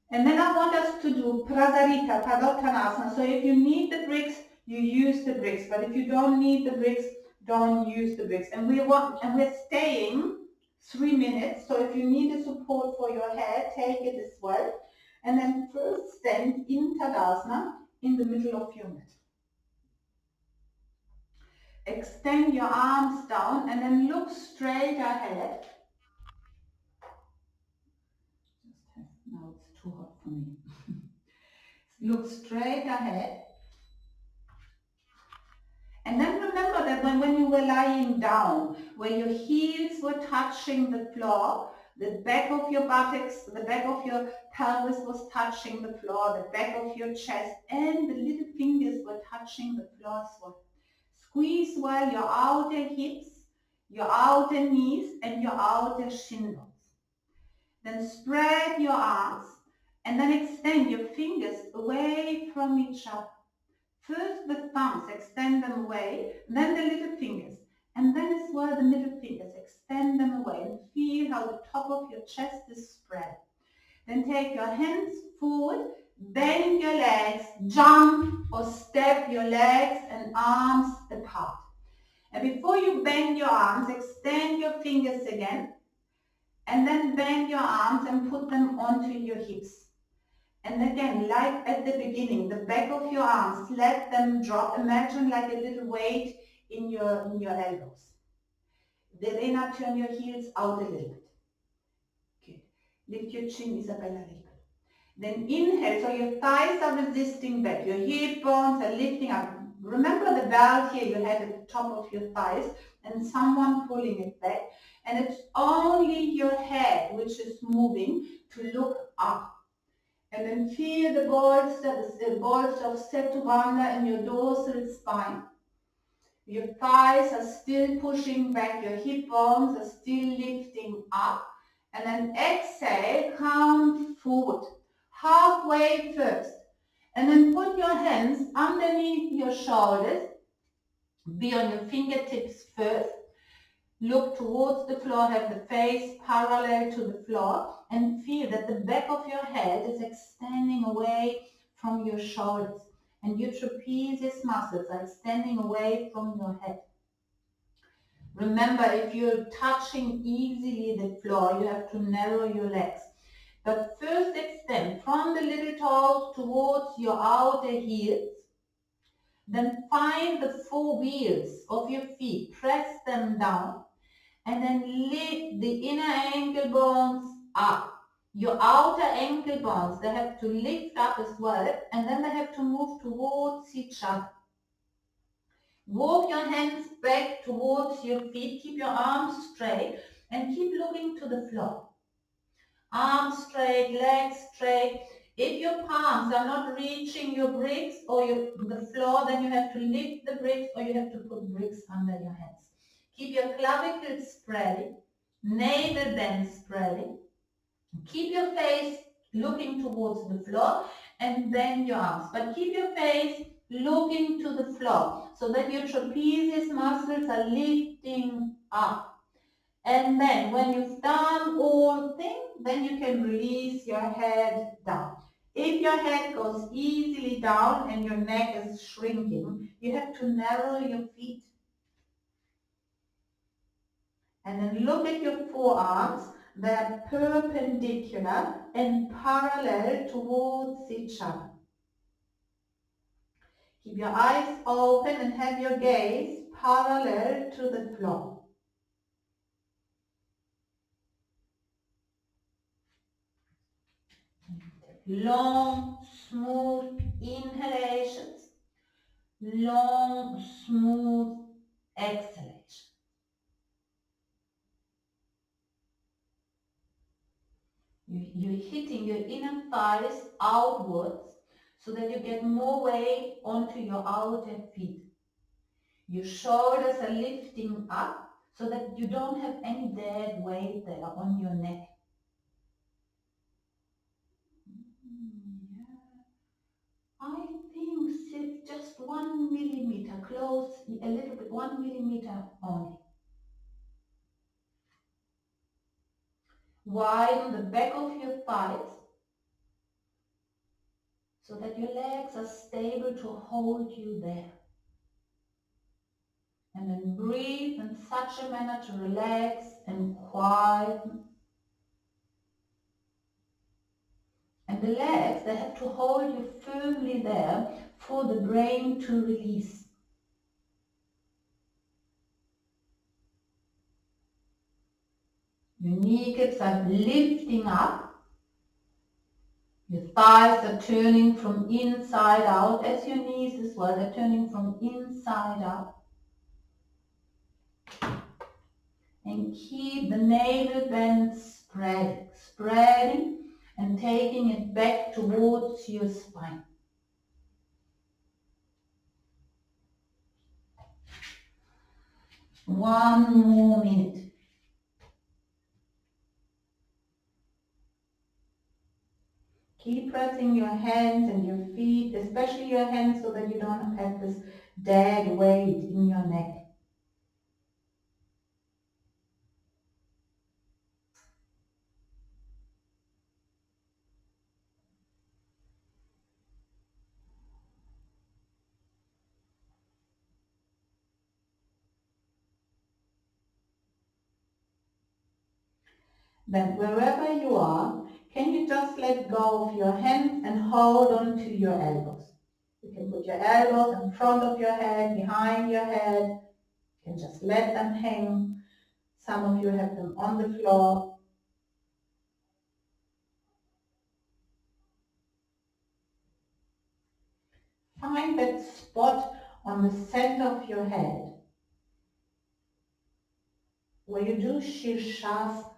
And then I want us to do Prasarita, Padottanasana. So if you need the bricks, you use the bricks, but if you don't need the bricks, don't use the bricks. And we're staying 3 minutes, so if you need a support for your head, take it as well. And then first stand in Tadasana in the middle of your mat. Extend your arms down and then look straight ahead. Now it's too hot for me. Look straight ahead. And then remember that when you were lying down, where your heels were touching the floor, the back of your buttocks, the back of your pelvis was touching the floor, the back of your chest, and the little fingers were touching the floor as well. Squeeze well your outer hips, your outer knees, and your outer shin bones. Then spread your arms, and then extend your fingers away from each other. First the thumbs, extend them away, then the little fingers, and then as well the middle fingers, extend them away and feel how the top of your chest is spread. Then take your hands forward, bend your legs, jump or step your legs and arms apart. And before you bend your arms, extend your fingers again, and then bend your arms and put them onto your hips. And again, like at the beginning, the back of your arms, let them drop. Imagine like a little weight in your elbows. Then up, turn your heels out a little bit. Good. Lift your chin, Isabella, a little bit. Then inhale, so your thighs are resisting back. Your hip bones are lifting up. Remember the belt here you had at the top of your thighs and someone pulling it back. And it's only your head which is moving to look up. And then feel the bolster of Setubanha in your dorsal spine. Your thighs are still pushing back, your hip bones are still lifting up. And then exhale, come forward, halfway first. And then put your hands underneath your shoulders, be on your fingertips first. Look towards the floor, have the face parallel to the floor, and feel that the back of your head is extending away from your shoulders. And your trapezius muscles are extending away from your head. Remember, if you're touching easily the floor, you have to narrow your legs. But first extend from the little toes towards your outer heels. Then find the four wheels of your feet, press them down, and then lift the inner ankle bones up. Your outer ankle bones, they have to lift up as well, and then they have to move towards each other. Walk your hands back towards your feet, keep your arms straight, and keep looking to the floor. Arms straight, legs straight. If your palms are not reaching your bricks or the floor, then you have to lift the bricks or you have to put bricks under your hands. Keep your clavicles spreading, navel bend spreading. Keep your face looking towards the floor and bend your arms. But keep your face looking to the floor so that your trapezius muscles are lifting up. And then when you've done all things, then you can release your head down. If your head goes easily down and your neck is shrinking, you have to narrow your feet. And then look at your forearms. They're perpendicular and parallel towards each other. Keep your eyes open and have your gaze parallel to the floor. Long, smooth inhalations, long, smooth exhalations. You're hitting your inner thighs outwards so that you get more weight onto your outer feet. Your shoulders are lifting up so that you don't have any dead weight there on your neck. I think sit just 1 millimeter, close a little bit, 1 millimeter only. Widen the back of your thighs so that your legs are stable to hold you there. And then breathe in such a manner to relax and quieten. And the legs, they have to hold you firmly there for the brain to release. Your kneecaps are lifting up. Your thighs are turning from inside out, as your knees as well, they're turning from inside out. And keep the navel bend spreading and taking it back towards your spine. One more minute. Keep pressing your hands and your feet, especially your hands, so that you don't have this dead weight in your neck. Then wherever you are, can you just let go of your hands and hold on to your elbows? You can put your elbows in front of your head, behind your head. You can just let them hang. Some of you have them on the floor. Find that spot on the center of your head where you do Shirshasana.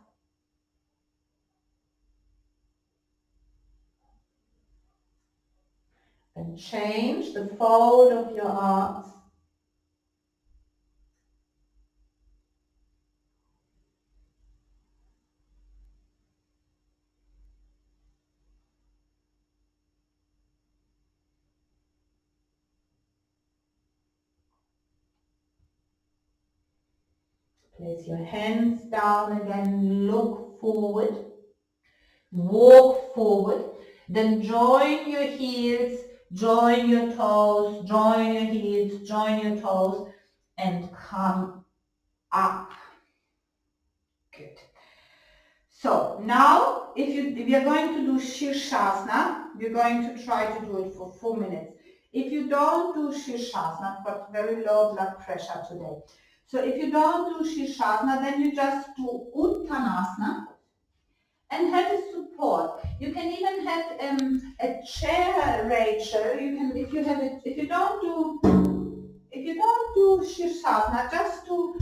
Then change the fold of your arms. Place your hands down again, look forward, walk forward, then join your heels, join your toes, join your heels, join your toes, and come up. Good. So now, if we are going to do Shirshasana, we're going to try to do it for 4 minutes. If you don't do Shirshasana, I've got very low blood pressure today. So if you don't do Shirshasana, then you just do Uttanasana and have a support. You can even have a chair, Rachel. You can, if you have it, if you don't do Shirshasana, just do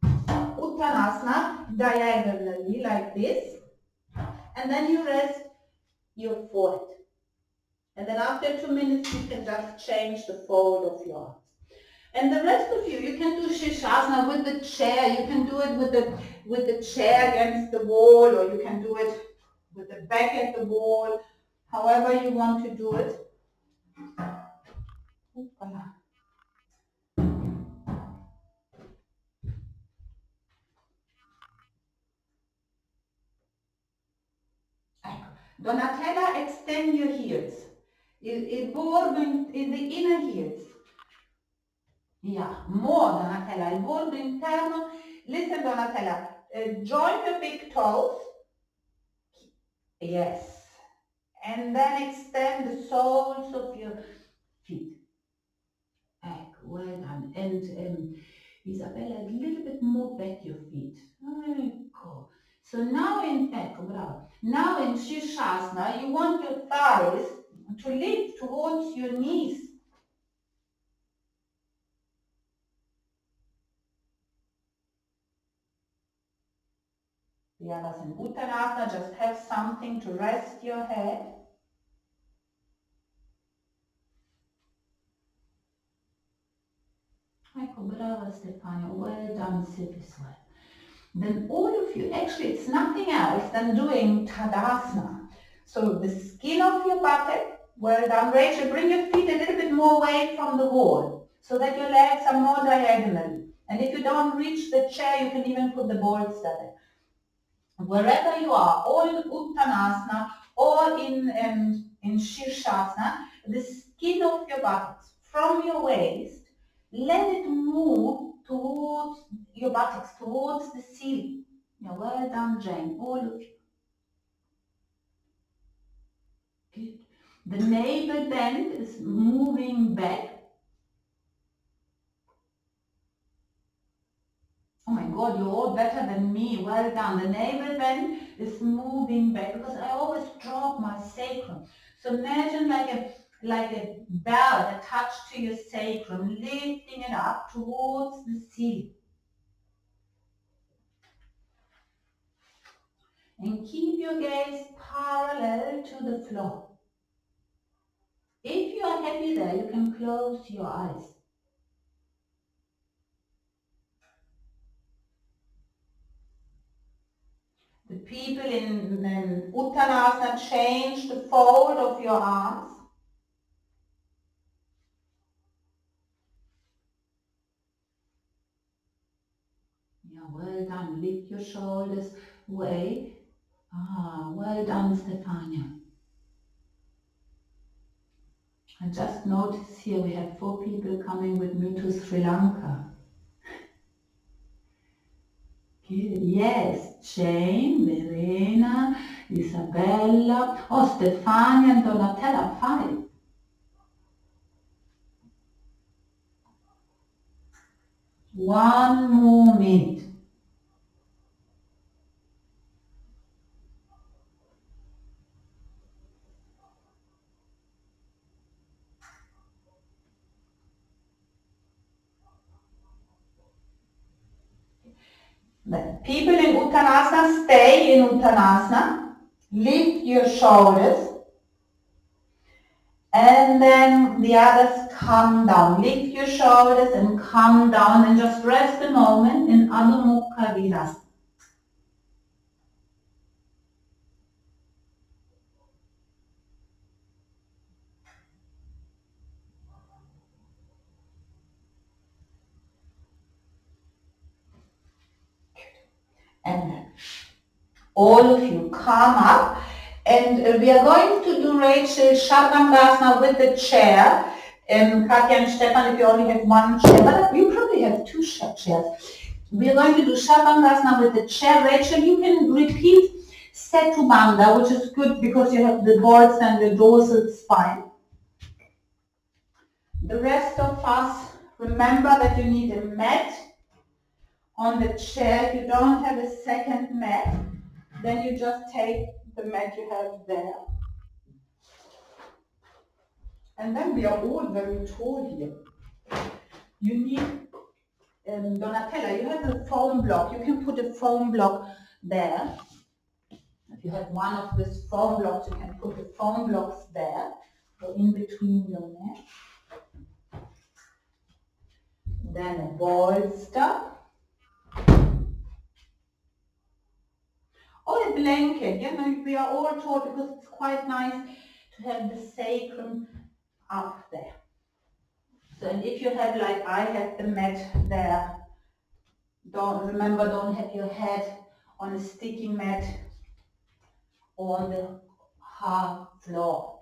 Uttanasana diagonally like this, and then you rest your forehead. And then after 2 minutes, you can just change the fold of your arms. And the rest of you can do Shirshasana with the chair. You can do it with the chair against the wall, or you can do it with the back at the wall, however you want to do it. Donatella, extend your heels. In the inner heels. Yeah, more Donatella. Il bordo interno. Listen, Donatella, join your big toes. Yes. And then extend the soles of your feet. Well done. And Isabella, a little bit more back your feet. Ecco. So now bravo. Now in Shirshasana, you want your thighs to lift towards your knees. The others in Uttanasana, just have something to rest your head. Ecco, brava Stefania, well done, Sid as well. Then all of you, actually it's nothing else than doing Tadasana. So the skin of your buttock, well done. Rachel, bring your feet a little bit more away from the wall so that your legs are more diagonal. And if you don't reach the chair, you can even put the balls there. Wherever you are, or in Uttanasana, or in Shirshasana, the skin of your buttocks from your waist, let it move towards your buttocks, towards the ceiling. Yeah, well done, Jane, all of you. Good. The navel bend is moving back. Oh my God, you're all better than me. Well done. The navel bend is moving back because I always drop my sacrum. So imagine like a bell attached to your sacrum, lifting it up towards the ceiling. And keep your gaze parallel to the floor. If you are happy there, you can close your eyes. The people in Uttanasana, change the fold of your arms. Yeah, well done. Lift your shoulders way. Well done, Stefania. And just notice here we have 4 people coming with me to Sri Lanka. Yes, Jane, Verena, Isabella, oh, Stefania and Donatella, 5. One more minute. The people in Uttanasana, stay in Uttanasana. Lift your shoulders. And then the others come down. Lift your shoulders and come down and just rest a moment in Adho Mukha Virasana. And then all of you come up. And we are going to do, Rachel, Shavasana with the chair. Katya and Stefan, if you only have one chair, but you probably have two chairs. We are going to do Shavasana with the chair. Rachel, you can repeat Setu Bandha, which is good because you have the boards and the dorsal spine. The rest of us, remember that you need a mat on the chair. If you don't have a second mat, then you just take the mat you have there. And then we are all very tall here. You need, Donatella, you have a foam block. You can put a foam block there. If you have one of these foam blocks, you can put the foam blocks there, or in between your mat. Then a bolster. Or a blanket. You know, we are all tall because it's quite nice to have the sacrum up there. So, and if you have, like I have the mat there, don't have your head on a sticky mat or on the hard floor.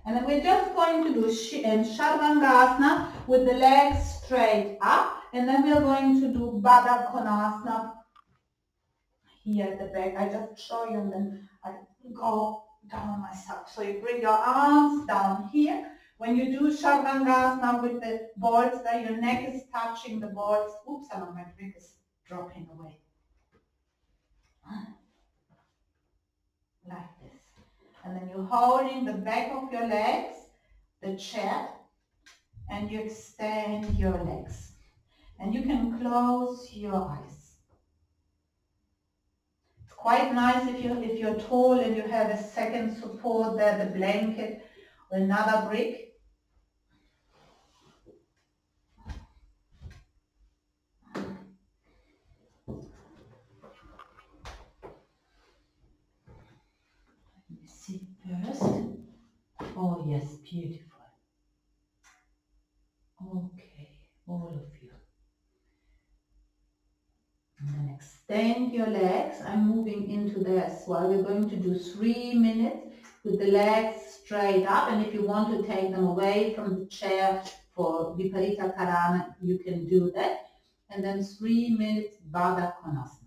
And then we're just going to do Sharvangasana with the legs straight up, and then we're going to do Baddha Konasana here at the back. I just show you and then I go down myself. So you bring your arms down here. When you do Shavasana with the boards there, your neck is touching the boards. Oops, my drink is dropping away. Like this. And then you're holding the back of your legs, the chair, and you extend your legs. And you can close your eyes. It's quite nice if you're tall and you have a second support there, the blanket or another brick. Let me see first. Oh yes, beautiful. Okay, all of you. And then extend your legs. I'm moving into there as well. We're going to do 3 minutes with the legs straight up. And if you want to take them away from the chair for Viparita Karana, you can do that. And then 3 minutes Baddha Konasana.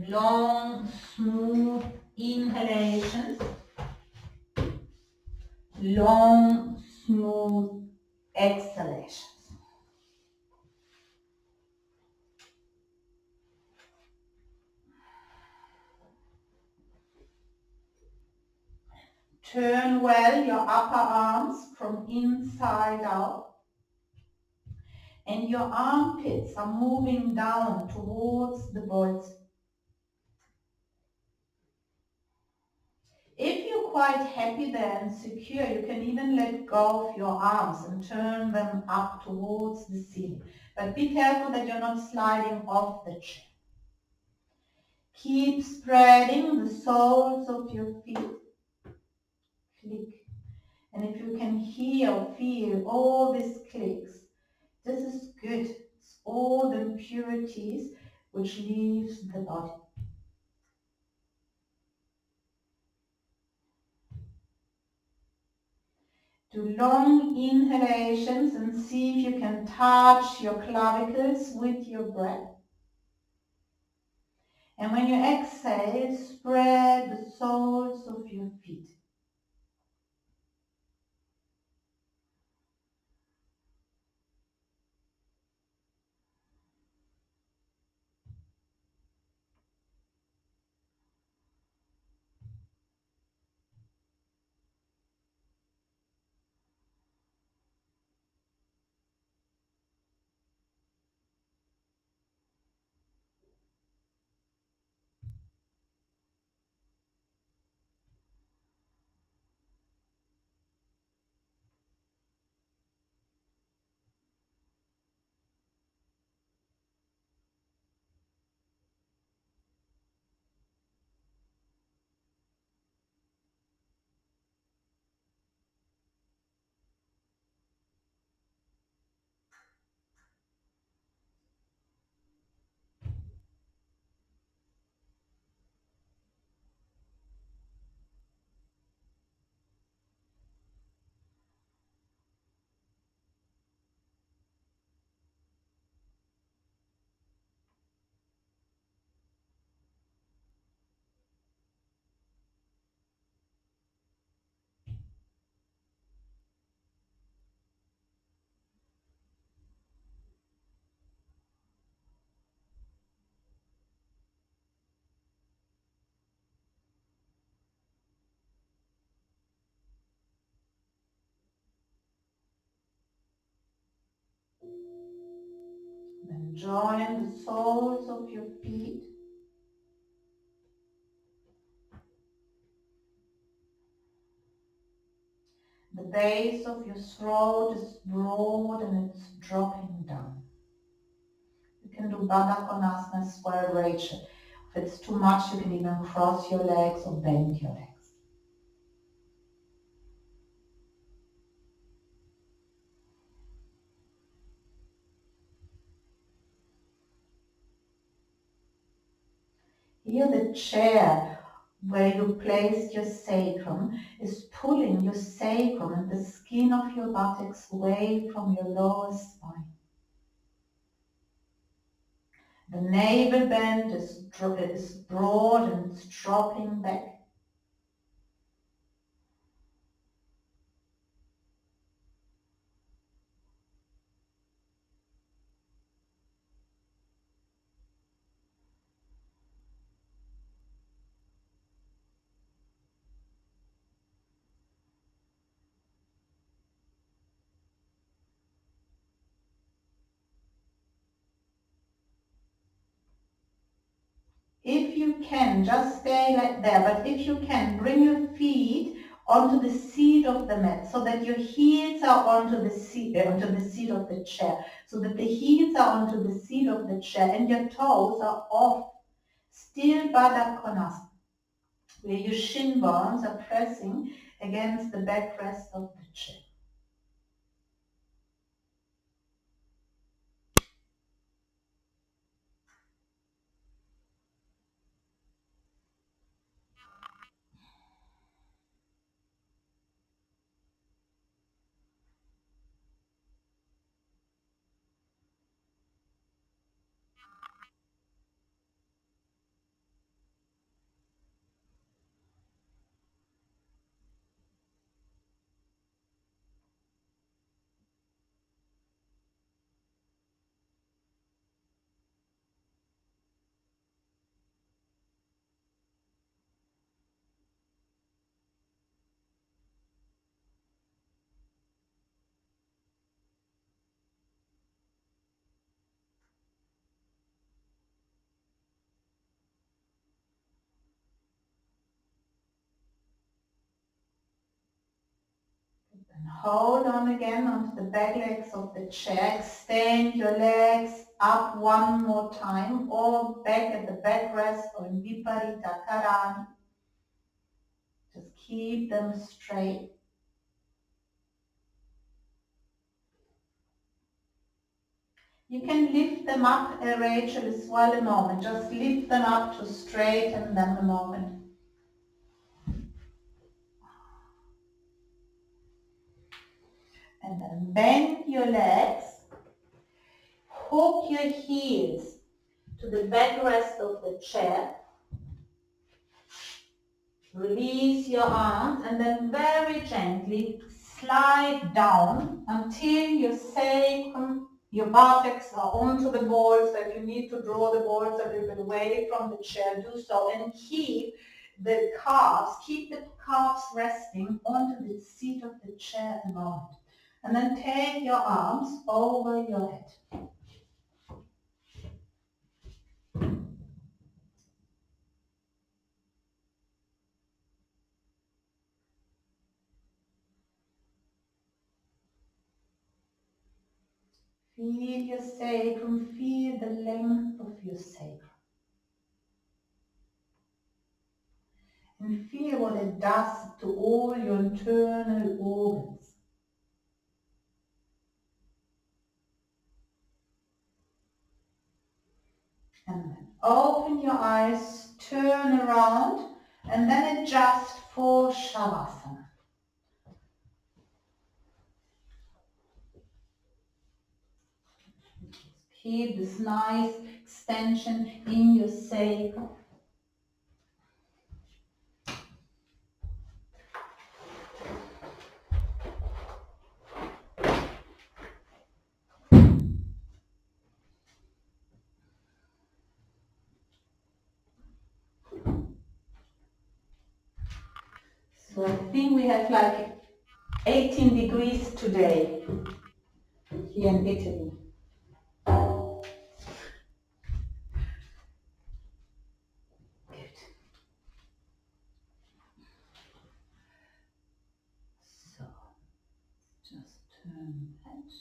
Long, smooth inhalations. Long, smooth exhalations. Turn well your upper arms from inside out. And your armpits are moving down towards the boards. If you're quite happy there and secure, you can even let go of your arms and turn them up towards the ceiling. But be careful that you're not sliding off the chair. Keep spreading the soles of your feet. Click. And if you can hear or feel all these clicks, this is good. It's all the impurities which leaves the body. Do long inhalations and see if you can touch your clavicles with your breath. And when you exhale, spread the soles of your feet. Then join the soles of your feet. The base of your throat is broad and it's dropping down. You can do Baddha Konasana as well, Rachel. If it's too much, you can even cross your legs or bend your legs. Here the chair where you place your sacrum is pulling your sacrum and the skin of your buttocks away from your lower spine. The navel band is broad and it's dropping back. If you can, just stay like there, but if you can, bring your feet onto the seat of the mat so that your heels are onto the seat of the chair, so that the heels are onto the seat of the chair and your toes are off. Still Baddha Konasana, where your shin bones are pressing against the backrest of the chair. And hold on again onto the back legs of the chair. Extend your legs up one more time or back at the backrest or in Viparita Karani. Just keep them straight. You can lift them up, Rachel, as well a moment. Just lift them up to straighten them a moment. And then bend your legs, hook your heels to the backrest of the chair, release your arms, and then very gently slide down until your sacrum, your buttocks are onto the boards. So if you need to draw the boards a little bit away from the chair, do so, and keep the calves resting onto the seat of the chair and on it. And then take your arms over your head. Feel your sacrum, feel the length of your sacrum. And feel what it does to all your internal organs. And then open your eyes, turn around, and then adjust for Shavasana. Keep this nice extension in your sacrum. So I think we have like 18 degrees today here in Italy. Good. So just turn that.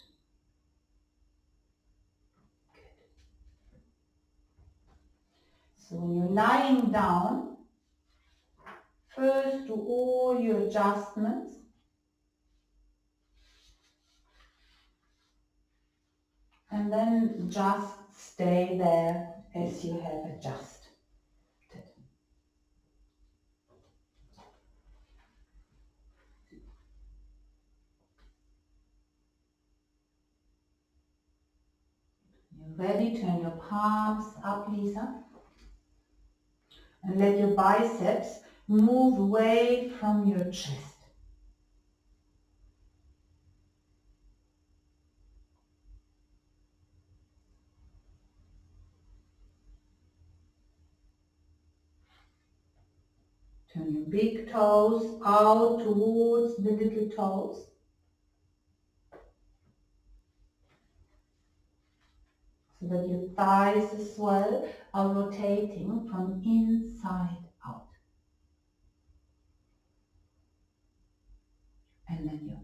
Good. So when you're lying down, first do all your adjustments. And then just stay there as you have adjusted. You're ready, turn your palms up, Lisa. And let your biceps move away from your chest. Turn your big toes out towards the little toes. So that your thighs as well are rotating from inside out. And then your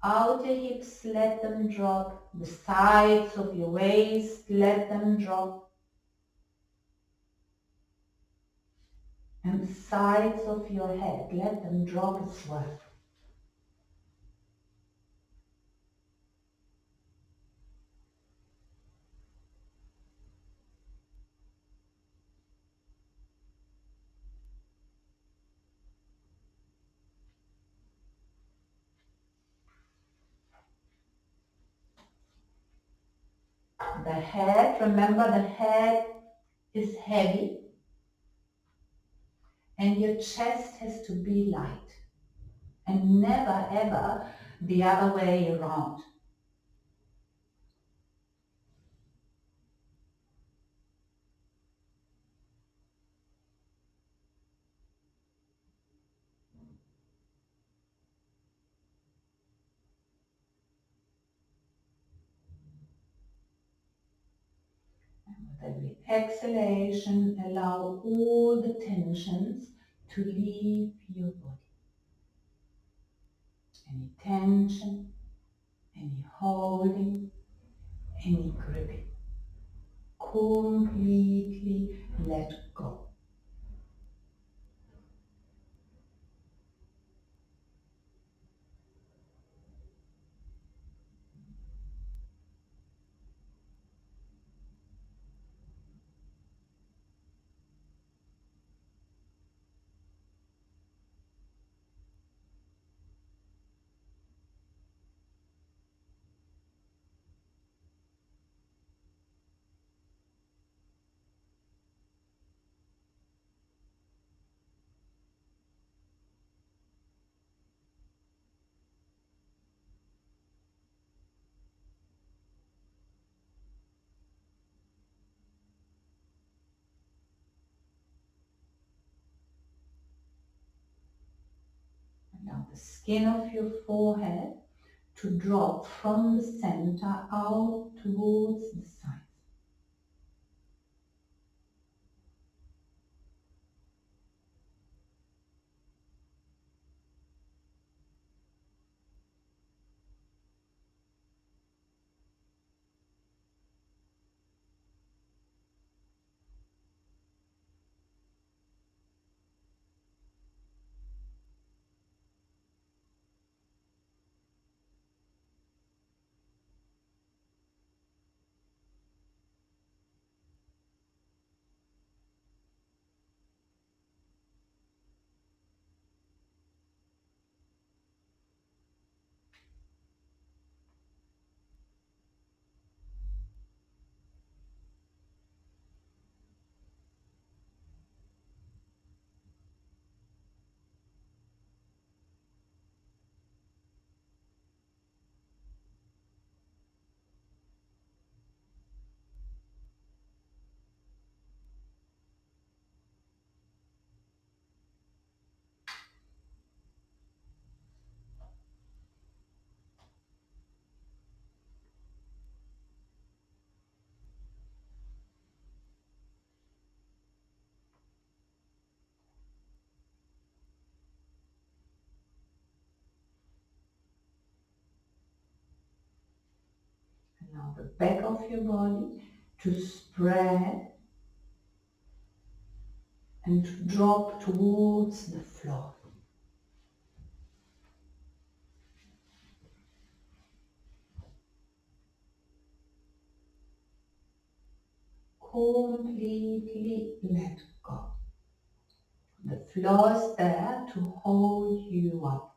outer hips, let them drop. The sides of your waist, let them drop. And the sides of your head, let them drop as well. The head, remember the head is heavy and your chest has to be light and never ever the other way around. With every exhalation, allow all the tensions to leave your body. Any tension, any holding, any gripping. Completely let go. Allow the skin of your forehead to drop from the center out towards the sides. Allow the back of your body to spread and to drop towards the floor. Completely let go. The floor is there to hold you up.